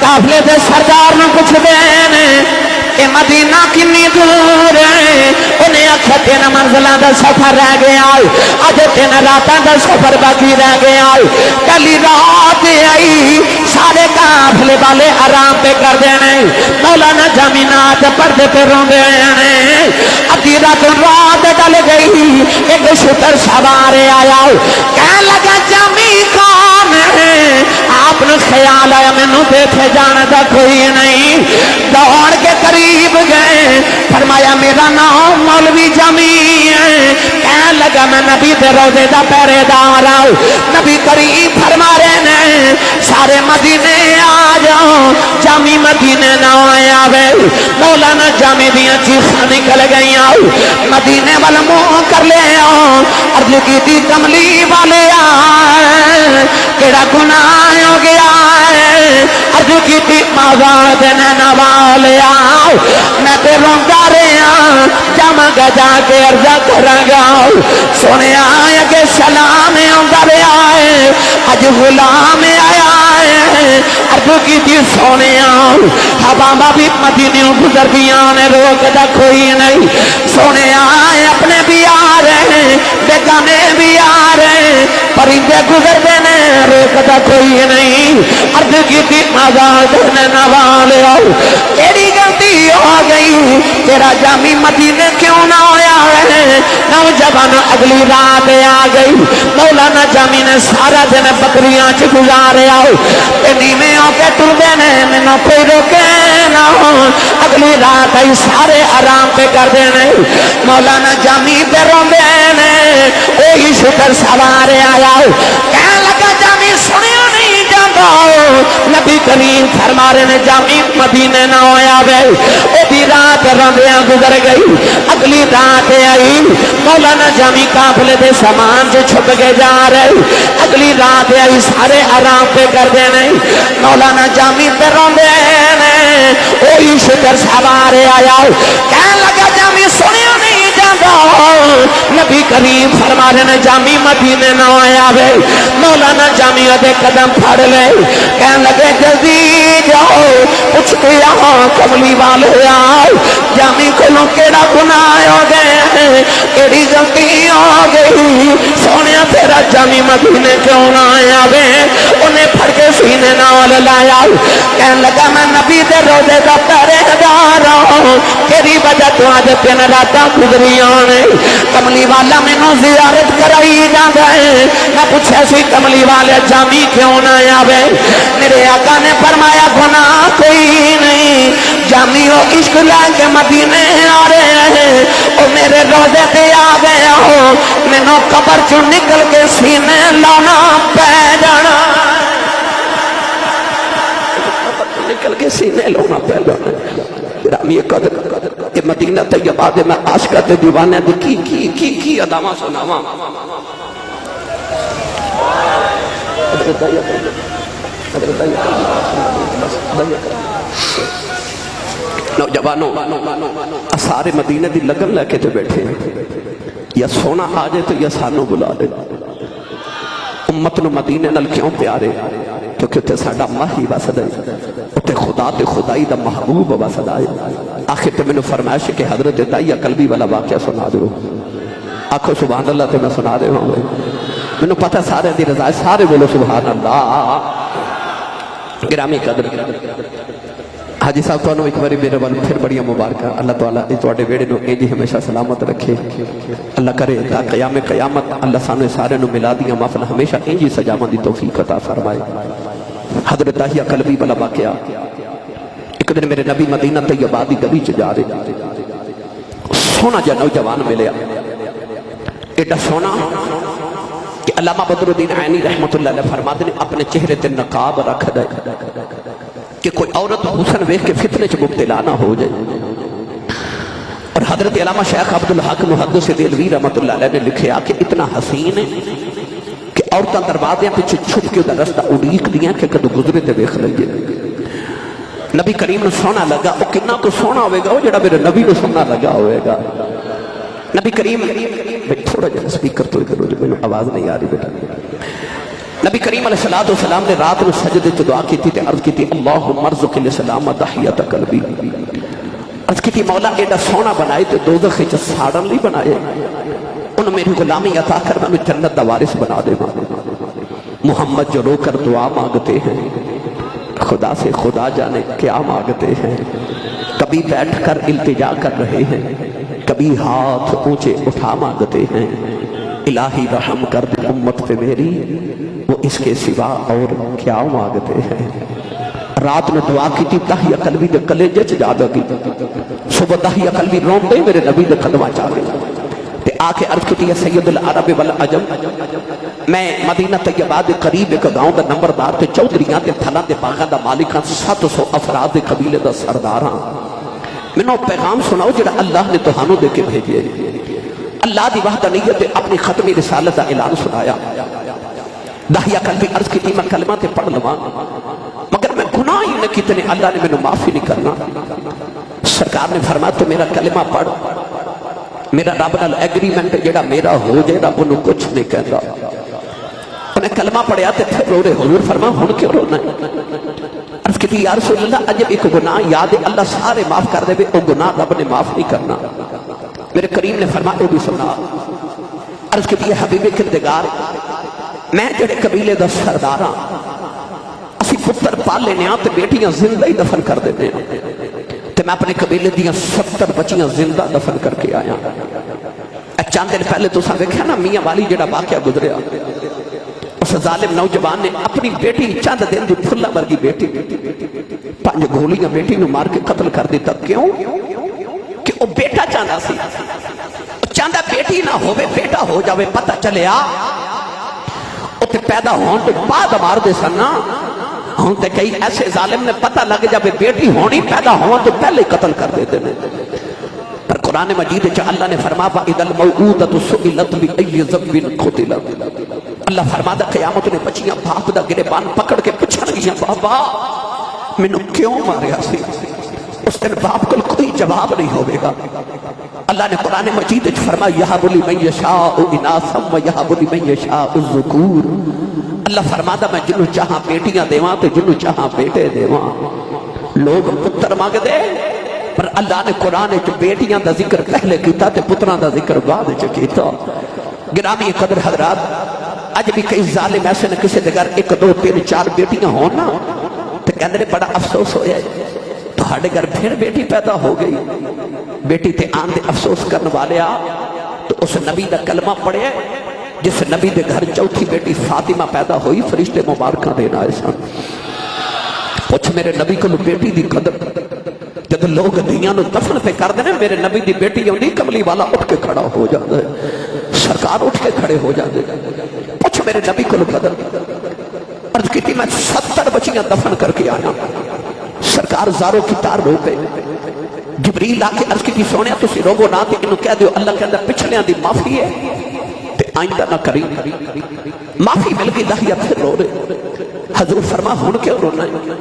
قافلے دے سردار نو پوچھ دے اے مدینہ کنی دور ہے انہیں آکھیا 3 منزلہ دا سفر رہ گیا اج 3 راتاں دا سفر باقی رہ گیا کلی رات آئی سارے قافلے والے آرام پہ کر دینے مولانا جامی نعت پڑھتے پہ رون دینے ادھی رات ڈل گئی ایک شتر سوار آیا کہنے لگا جامی کون ہے آپ نے خیال آیا میں نو دیکھے جانا دا کوئی نہیں دوڑ کے قریب گئے فرمایا میرا نام مولوی جامی ہے کہنے لگا میں نبی دے روزے دا پہرے دار آؤ نبی کریم فرما رہے ہیں سارے مدینے آ جاؤ جامی مدینے نہ آیا وے مولانا جامی دیاں چیخاں نکل گئی آؤ مدینے والا منہ کر لے آؤ عرض کی تھی کملی والے آئے کیڑا گناہ ہو گیا ہے عرض کی تھی ماغان دینے نوالے آؤ میں تے رونگا رہے آؤ جامع گا جا کے عرضہ کرنگا سونے آئے کہ سلام ہونگا رہے آئے آج غلام آیا ہے عرض کی تھی سونے آؤ حبابہ بھی مدینیوں گزر بیاں نے روک دا کوئی نہیں سونے آئے اپنے بھی آ رہے بیگانے بھی آ رہے پرندے گزرتے نے روکتا کوئی نہیں عرض کی تھی آزاد نوالے تیری غلطی ہو گئی تیرا جامی مدینے کیوں نہ ہویا ہے نوجوان اگلی رات آ گئی مولانا جامی نے سارا دن بکریاں چ گزارے آؤ نیویں ہو کے ٹردے نے مینوں کوئی روکے نہ اگلی رات آئی سارے آرام پہ کر دینے مولانا جامی پہ روندے نے وہی شکر سوارے آیا کہنے لگا جامی سنیا نہیں جاتا نبی کریم فرما رہے نے جامی مدینے نہ ہویا وے وہ بھی رات روندیاں گزر گئی اگلی رات آئی مولانا جامی قافلے دے سامان سے چھپ کے جا رہے اگلی رات آئی سارے آرام پہ کر دینے مولانا جامی پہ روندے نے وہی شکر سوارے آیا کہنے لگا جامی سنیا نہیں نبی کریم فرما رہے نے جامی مدینے نہ آیا وے مولانا جامی دے قدم پھڑ لے کہنے لگے جلدی جاؤ پوچھ کے یہاں کملی والے آؤ جامی کو کیڑا گناہ ہو گئے کیڑی غلطی ہو گئی سونے تیرا جامی مدینے کیوں نہ آیا وے انہیں پھڑ کے سینے نال لایا کہنے لگا میں نبی دے روزے دا پہرےدار ہوں تیری وجہ تو آج 3 راتاں گزری کملی والا مینوں زیارت کرائی جاندا ہے میں پوچھا سی کملی والے جامی کیوں نہ آوے میرے آقا نے فرمایا گناہ کوئی نہیں جامی وہ عشق لے کے مدینے آ رہے ہیں وہ میرے روزے پہ آ گئے ہو مینوں قبر چوں نکل کے سینے لانا پہ جانا نکل کے سینے لانا پہ جانا رامی قدر کہ مدینہ طیبہ دے میں عاشقہ تے دیوانے دے کی ادامہ سناواں نوجوانوں سارے مدینہ دی لگن لے کے تے بیٹھے یا سونا آ جائے تو یا سانو بلا دے امت نو مدینہ نال کیوں پیارے کیونکہ تے ساڈا ماہی وسدا ہے تے خدا تے خدائی دا محبوب وسدا ہے آخر تے میں نے فرمائش کہ حضرت داعیہ قلبی والا واقعہ سنا دو آخو سبحان اللہ تے میں سنا دے ہوں میں نے پتہ سارے دی رضا سارے بولو سبحان اللہ گرامی قدر حاجی صاحب تو ایک باری میرے والوں پھر بڑی مبارکہ اللہ تعالیٰ اس توڑے ویڑے نو اے جی ہمیشہ سلامت رکھے اللہ کرے تا قیام قیامت اللہ سانو سارے نو ملا دیا محفل ہمیشہ اے جی سجامہ دی توفیق عطا فرمائے حضرت داعیہ قلبی والا واقعہ ایک دن میرے نبی مدینہ طیبہ دی گلی چ جا رہے سونا جا نوجوان ملیا ایڈا سونا کہ علامہ بدر الدین عینی رحمت اللہ علیہ فرماتے ہیں اپنے چہرے تے نقاب رکھ دے کہ کوئی عورت حسن ویکھ کے فتنے چ مبتلا نہ ہو جائے اور حضرت علامہ شیخ عبدالحق محدث دہلوی رحمت اللہ علیہ نے لکھیا کہ اتنا حسین ہے کہ عورتاں دروازے پیچھے چھپ کے ادھر رستہ اڑیک دیا کہ کدو گزرے تے ویکھ لئیے نبی کریم نے سونا لگا وہ کتنا کو سونا ہوئے گا وہ جڑا میرے نبی نے سونا لگا ہوئے گا نبی کریم تھوڑا جا سپیکر تو ادھر ہو جو میں آواز نہیں آ رہی بیٹا نبی کریم علیہ السلام نے رات میں سجدے تو دعا کی تھی تے عرض کی تھی اللہم ارزق الاسلام تحیت قلبی عرض کی تھی مولا ایڈا سونا بنائے تے دوزخ وچ ساڑن لی بنائے انہوں میری غلامی عطا کر میں جنت دا وارث بنا دے محمد جو رو کر دعا مانگتے ہیں خدا سے خدا جانے کیا مانگتے ہیں کبھی بیٹھ کر التجا کر رہے ہیں کبھی ہاتھ اونچے اٹھا مانگتے ہیں الہی رحم کر دے امت پہ میری وہ اس کے سوا اور کیا مانگتے ہیں رات میں دعا کی تھی داعیہ قلبی دے کلیجے چ جا گئی صبح داعیہ قلبی روندے میرے نبی دے قدماں چا گئے تے آ کے عرض کی تھی سید العرب والعجم میں مدینہ طیبہ دے قریب ایک گاؤں دا نمبردار تے چودھریاں تے تھلاں تے باغاں دا مالکاں 700 افراد دے قبیلے دا سرداراں مینوں پیغام سناؤ جڑا اللہ نے تہانوں دے کے بھیجے اللہ دی وحدانیت تے اپنی ختمی رسالت دا اعلان سنایا داعیہ قلبی عرض کی تھی میں کلمہ تے پڑھ لواں مگر میں گناہ ہی نہ کتنے اللہ نے مینوں معافی نہیں کرنا سرکار نے فرمایا تو میرا کلمہ پڑھ میرا رب نال ایگریمنٹ جڑا میرا ہو جائے رب انہوں کچھ نہیں کہتا انہیں کلمہ پڑھیا تے پھر رو رہے حضور فرما ہن کیوں رونا ہے عرض کی تھی یا رسول اللہ عجب ایک گناہ یاد ہے اللہ سارے معاف کر دے وہ گناہ رب نے معاف نہیں کرنا میرے کریم نے فرمایا وہ بھی سنا عرض کی حبیب کردگار میں جڑے قبیلے دا سردار ہاں اسی پتر پال لینے تے بیٹیاں زندہ ہی دفن کر دیتے ہیں تے میں اپنے قبیلے دیاں 70 بچیاں زندہ دفن کر کے آیا چند دن پہلے تو سا دیکھا نا میاں والی جڑا واقعہ گزریا اس ظالم نوجوان نے اپنی بیٹی چند دن دی پھلا ورگی بیٹی 5 گولیاں بیٹی نو مار کے قتل کر دیتا کیوں کہ وہ بیٹا چاہتا سی چاہتا بیٹی نہ ہوئے بیٹا ہو جاوے پتہ چلے تے پیدا ہون تو بعد مار دے سننا ہوں تے کئی ایسے ظالم نے پتہ لگ جاوے بیٹی ہونی پیدا ہون تو پہلے قتل کر دیتے ہیں پر قرآن مجید چاہ اللہ نے فرما فَإِذَا الْمَوْءُودَةُ سُئِلَتْ بِأَيِّ ذَنبٍ قُتِلَتْ اللہ فرما دا قیامت نے بچیاں باپ دا گریبان پکڑ کے پوچھن گیاں بابا مینوں کیوں ماریا سی اس دن باپ کو کوئی جواب نہیں ہوئے گا اللہ نے قرآن مجید فرما یَحَبُ لِمَن یَشَاءُ اِنَاثًا وَیَحَبُ لِمَن یَشَاءُ الذُّکُورَ اللہ فرماتا میں جنہوں چاہاں بیٹیاں دیواں تو جنہوں چاہاں بیٹے دیواں لوگ پتر مانگ دے پر اللہ نے قرآن بیٹیاں دا ذکر پہلے کیتا تے پتران دا ذکر بعد کیتا گرامی قدر حضرات اج بھی کئی ظالم ایسے نے کسی دے گھر 1 2 3 4 بیٹیاں ہونا تو کہنے بڑا افسوس ہویا ہے تو ہاڑے گھر پھر بیٹی پیدا ہو گئی بیٹی تے آن دے افسوس کرنے والے تو اس نبی دا کلمہ پڑھے جس نبی دے گھر چوتھی بیٹی فاطمہ پیدا ہوئی فرشتے مبارکہ دینا ایسا پوچھ میرے نبی کو بیٹی دی قدر جب لوگ دیاں نو دفن پہ کر دینے میرے نبی دی بیٹی ہوندی کملی والا اٹھ کے کھڑا ہو جاتا ہے سرکار اٹھ کے کھڑے ہو جاتے پوچھ میرے نبی کو قدر عرض کی تھی میں 70 بچیاں دفن کر کے آیا سرکار زاروں کی تار رو گئے جبریل آ کے عرض کی تھی سونے تسی روگو نہ تے انہوں کہہ دیو اللہ کے اندر پچھلیاں دی معافی ہے تے آئندہ نہ کری معافی مل گئی دہیا پھر رو رہے حضور فرما ہون کیوں رونا ہے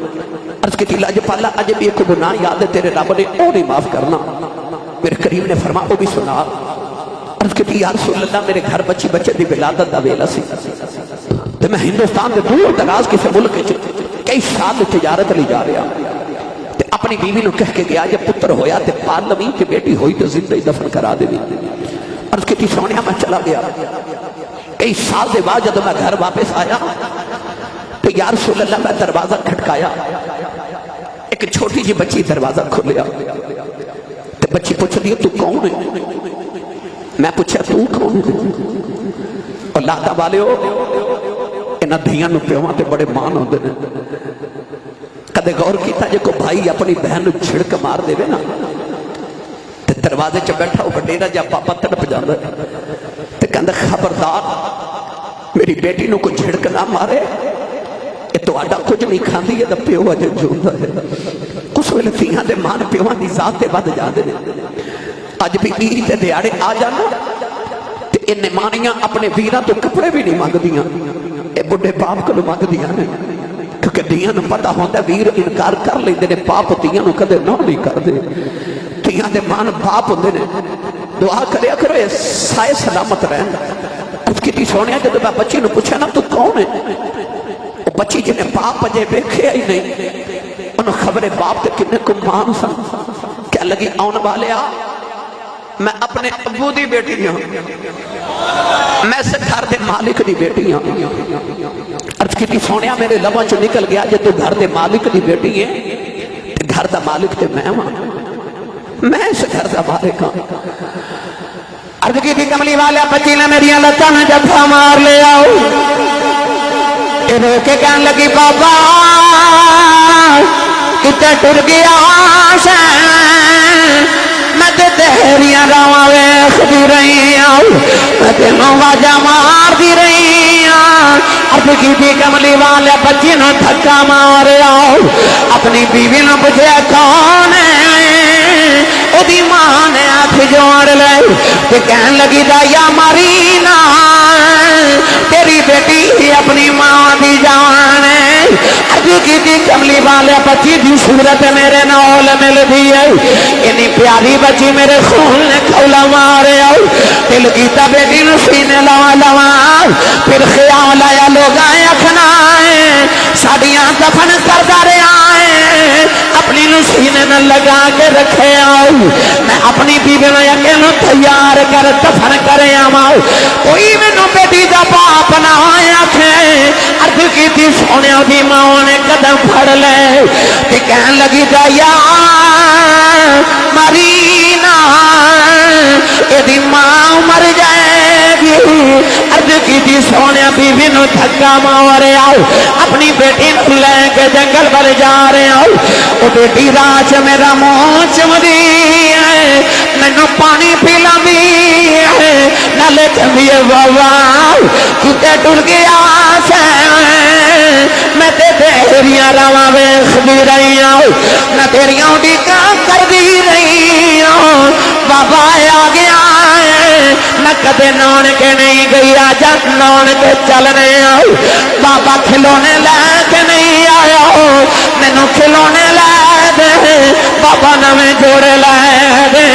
عرض کی تھی لاج پالا اجے بھی ایک گناہ یاد ہے تیرے رب نے او نہیں معاف کرنا میرے کریم نے فرما او بھی سنا عرض کی تھی یا رسول اللہ میرے گھر بچی بچے دی ولادت دا ویلا سی تے میں ہندوستان دے دور دراز کسی ملک کئی سال تجارت لی جا رہا تے اپنی بیوی نو کہہ کے گیا جب پتر ہویا تے پارلمی کی بیٹی ہوئی تو زندہ ہی دفن کرا دے عرض کی تھی سونیا میں چلا گیا کئی سال دے بعد جب میں گھر واپس آیا تو یا رسول اللہ میں دروازہ کھٹکایا ایک چھوٹی جی بچی دروازہ کھولیا تے بچی پوچھ دی تو کون ہے میں پوچھا تو کون ہے اور لاتا والے ہو انہاں دھیاں نو پیواں تے بڑے مان ہوندے نے کدے غور کیتا جے کو بھائی اپنی بہن نو چھڑک مار دے نا تے دروازے چ بیٹھا او وڈیرا جا پاپا تڑپ جاندا تے کہندا خبردار میری بیٹی نو کوئی جھڑک نہ مارے اے تو آڈا کچھ نہیں کھاندی ہے تے پیو اج جوندا ہے اس ویلے تھیاں دے مان پیواں دی ذات تے ود جاندے نے اج بھی عید تے دیہاڑے آ جانا تے انے مانیاں اپنے ویراں تو کپڑے بھی نہیں منگدیاں اے بڑے باپ کو مانگ دیاں نے کیونکہ دیاں نو پتہ ہوتا ہے ویر انکار کر لیندے نے باپ دیاں نو کدے نہ نہیں کر دے دیاں دے مان باپ ہوندے نے دعا کریا کرو اے سائے سلامت رہن اس کی تی سونیا جب میں بچی نو پوچھا نا تو کون ہے وہ بچی جنہیں باپ اجے ویکھیا ہی نہیں انہوں خبر باپ تے کنے کو مان سن کیا لگی آن والے میں اپنے ابو دی بیٹی ہوں میں سے گھر دے مالک دی بیٹی ہوں عرض کی سونیا میرے لباں چو نکل گیا جے تو گھر دے مالک دی بیٹی ہے گھر دا مالک تے میں ہوں میں اس گھر دا مالک ہوں عرض کی تھی کملی والا بچی نے میری لتاں میں جفا مار لے آؤ اے رو کے کہنے لگی بابا کتے ٹر گیا سے میں تے تہریاں راواں ویکھ دی رہی ہوں میں تے واجا مار دی رہی ہوں عرض کی تھی کملی والے بچی نے دھکا ماریا اپنی بیوی نے پوچھا کون ہے او دی ماں نے ہاتھ جوڑ لے تے کہن لگی دایا ماری نا تیری بیٹی اپنی ماں دی جان ہے عرض کی تھی کملی والے بچی دی صورت میرے نال مل دی ہے اتنی پیاری بچی میرے خون نے کھولا مارے دل کی بیٹی نو سینے لوا لوا پھر خیال آیا لوگ آئے اکھنا ہے ساڑیاں دفن کرتا رہا ہے اپنی سینے نہ لگا کے رکھے آؤ میں اپنی بیوی میں اکیلو تیار کر دفن کرے آؤ کوئی مینوں بیٹی دا باپ نہ آیا تھے عرض کی تھی سونے دی ماں نے قدم پھڑ لے تے کہن لگی جایا مرینا یہ ماں مر جائے گی عرض کی تھی سونے بیوی نو دھکا مارے آؤ اپنی بیٹی نو لے کے جنگل پر جا رہے آؤ وہ بیٹی راج میرا منہ چمدی ہے مینو پانی پلا دی ہے نالے چمدی ہے بابا کتے ٹر گیا سے میں تے تیریاں رواں ویکھدی رہی ہوں میں تیریاں اڈیکاں کردی رہی ہوں بابا آ گیا ہے میں کدے نان کے نہیں گئی آج نان کے چلنے آؤ بابا کھلونے لے کے نہیں آیا مینو کھلونے لے دے بابا نویں جوڑے لے دے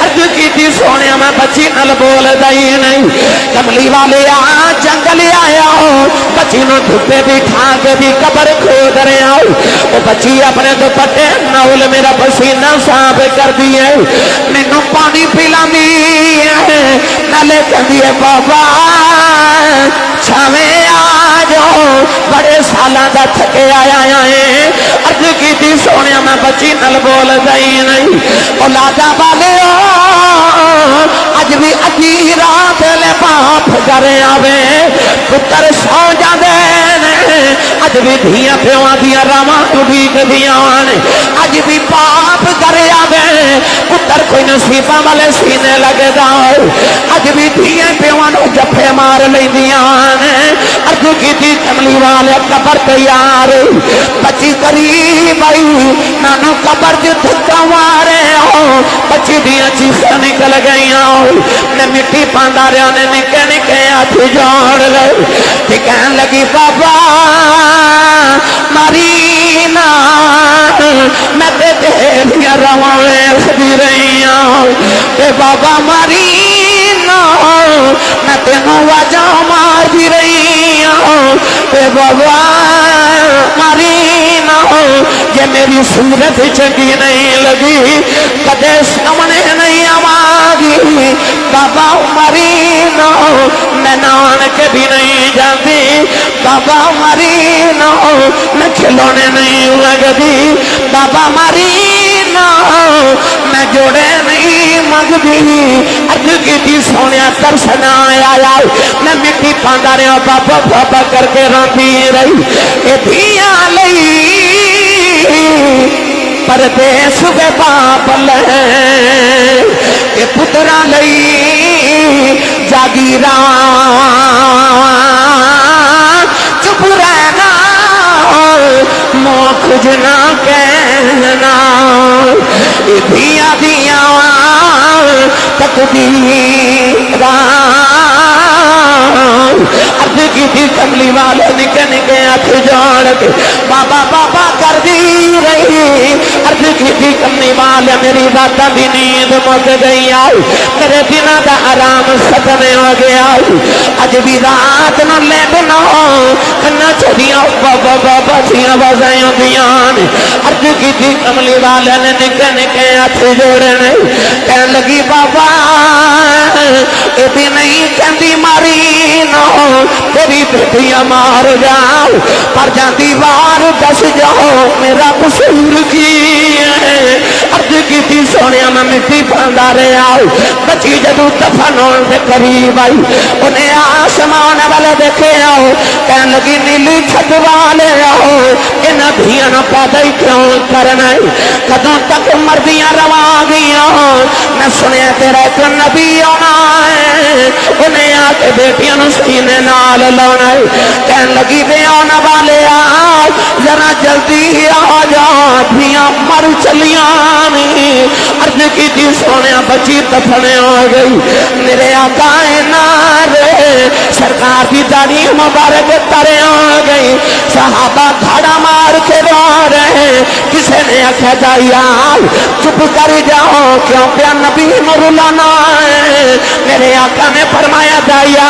عرض کی سونے میں بچی نل بول دئی نہیں کملی والے آ جنگل آیا بچی نو دھوپے بٹھا کے بھی قبر کھود رہے آؤ وہ بچی اپنے دوپٹے نول میرا پسینہ صاف کر دیے مینو پانی پلا دی نالے کہندی ہے بابا چھاویں آ جاؤ بڑے سالاں دا تھکے آیا ہے عرض کی سونے میں بچی نل بول دئی نہیں اولادا والے اج بھی اجی رات لے باپ کرے آوے پتر سو جاندے نے اج بھی دھیاں پیواں دیاں راواں ڈوبیک دیاں اج بھی باپ کرے آوے پتر کوئی نصیباں والے سینے لگدا اج بھی دھیاں پیواں نو جفے مار لیندیاں عرض کیتی کملی والے قبر تیار بچی قریب آئی نانو قبر جو دھکا مارے بچی دیاں چیخاں نکل گئیاں نے مٹی پاندا رہا نے نکے نکے ہاتھ جوڑ لے تے کہن لگی بابا مرینا میں تے تیریاں رواں ویکھدی رہی ہوں تے بابا مرینا میں تینوں واجاں ماردی رہی ہوں تے بابا مرینا یہ میری صورت چنگی نہیں لگی کدے سامنے نہیں آواگی بابا مرینا میں نان کے بھی نہیں جاتی بابا مرینا میں کھلونے نہیں لگتی بابا مرینا میں جوڑے نہیں مگدی عرض کی سونے ترس نہ آیا میں مٹی پاندا رہا بابا بابا کر کے روتی رہی اے دھیاں لئی پردیس دے باپ لے اے پتراں لئی جاگیراں چپ رہنا موکھ جنا کہنا اے دھیاں دیاں تقدیراں عرض کی تھی کملی والے نکے نکے ہاتھ جوڑ کے بابا بابا کر دی رہی عرض کی تھی کملی والے میری راتاں دی نیند مک گئی آؤ میرے دنوں دا آرام ختم ہو گیا اج بھی رات نہ لیٹنا کنا چڑیاں بابا بابا دیاں آوازیں ہوندیاں عرض کی تھی کملی والے نے نکے نکے ہاتھ جوڑنے کہن لگی بابا اے بھی نہیں کہندی ماری نو تیری بیٹیاں مار جاؤ پر جاندی بار دس جاؤ میرا قصور کی ہے عرض کی تھی سونے میں مٹی پاندا رہا بچی جدو دفن ہونے کے قریب آئی انہیں آسمان والے دیکھے آؤ کہن لگی نیلی چھت والے آؤ انہاں دھیاں نہ پیدا ہی کیوں کرنا کدوں تک مردیاں رواں گیاں میں سنیا تیرا ایک نبی آنا ہے انہیں آ کے بیٹیاں نو سینے نال لانا ہے کہن لگی بے آنا والے آ ذرا جلدی آ جا دھیاں مر چلیاں نہیں عرض کی تھی سونے بچی دفنے ہو گئی میرے آقا نارے سرکار کی داڑھی مبارک ترے ہو گئی صحابہ دھاڑا مار کے رو رہے کسے نے آخیا جائیا چپ کر جاؤ کیوں پیا نبی نو رلانا ہے؟ میرے آقا نے فرمایا جائیا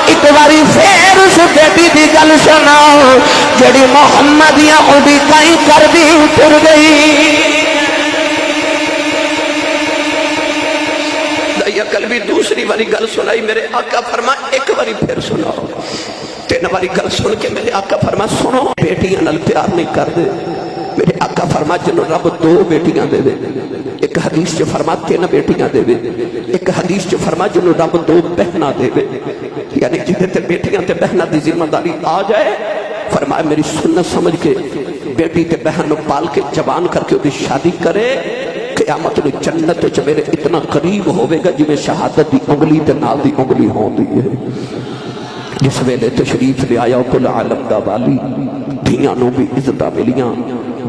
ایک باری پھر اس بیٹی دی گل سناؤ جڑی محمد یا اڑی کہیں کر دی ٹر گئی. یا کل بھی دوسری باری گل سنائی میرے آقا فرما ایک باری پھر سناؤ. تین باری گل سن کے میرے آقا فرما سنو بیٹیاں نال پیار نہیں کر دے. میرے آقا فرما جنہوں رب دو بیٹیاں دے دے. ایک حدیث جو فرما تین بیٹیاں دے دے. ایک حدیث جو فرما جنہوں رب دو بہنا دے دے. یعنی جنہیں تے بیٹیاں تے بہنا دی ذمہ داری آ جائے فرمایا میری سنت سمجھ کے بیٹی تے بہن نو پال کے جوان کر کے انہیں شادی کرے قیامت نے جنت چ میرے اتنا قریب ہوئے گا جی میں شہادت دی انگلی تے نال دی انگلی ہوندی ہے. جس ویلے تشریف لے آیا کل عالم دا والی دھیاں نو بھی عزتاں ملیاں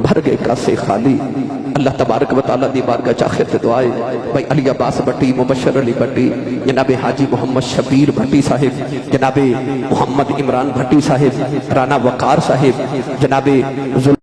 بھر گئے کاسے خالی. اللہ تبارک و تعالیٰ دی بارگاہ چاخر تے دعائے بھائی علی عباس بٹی مبشر علی بٹی جناب حاجی محمد شبیر بٹی صاحب جناب محمد عمران بٹی صاحب رانا وقار صاحب جناب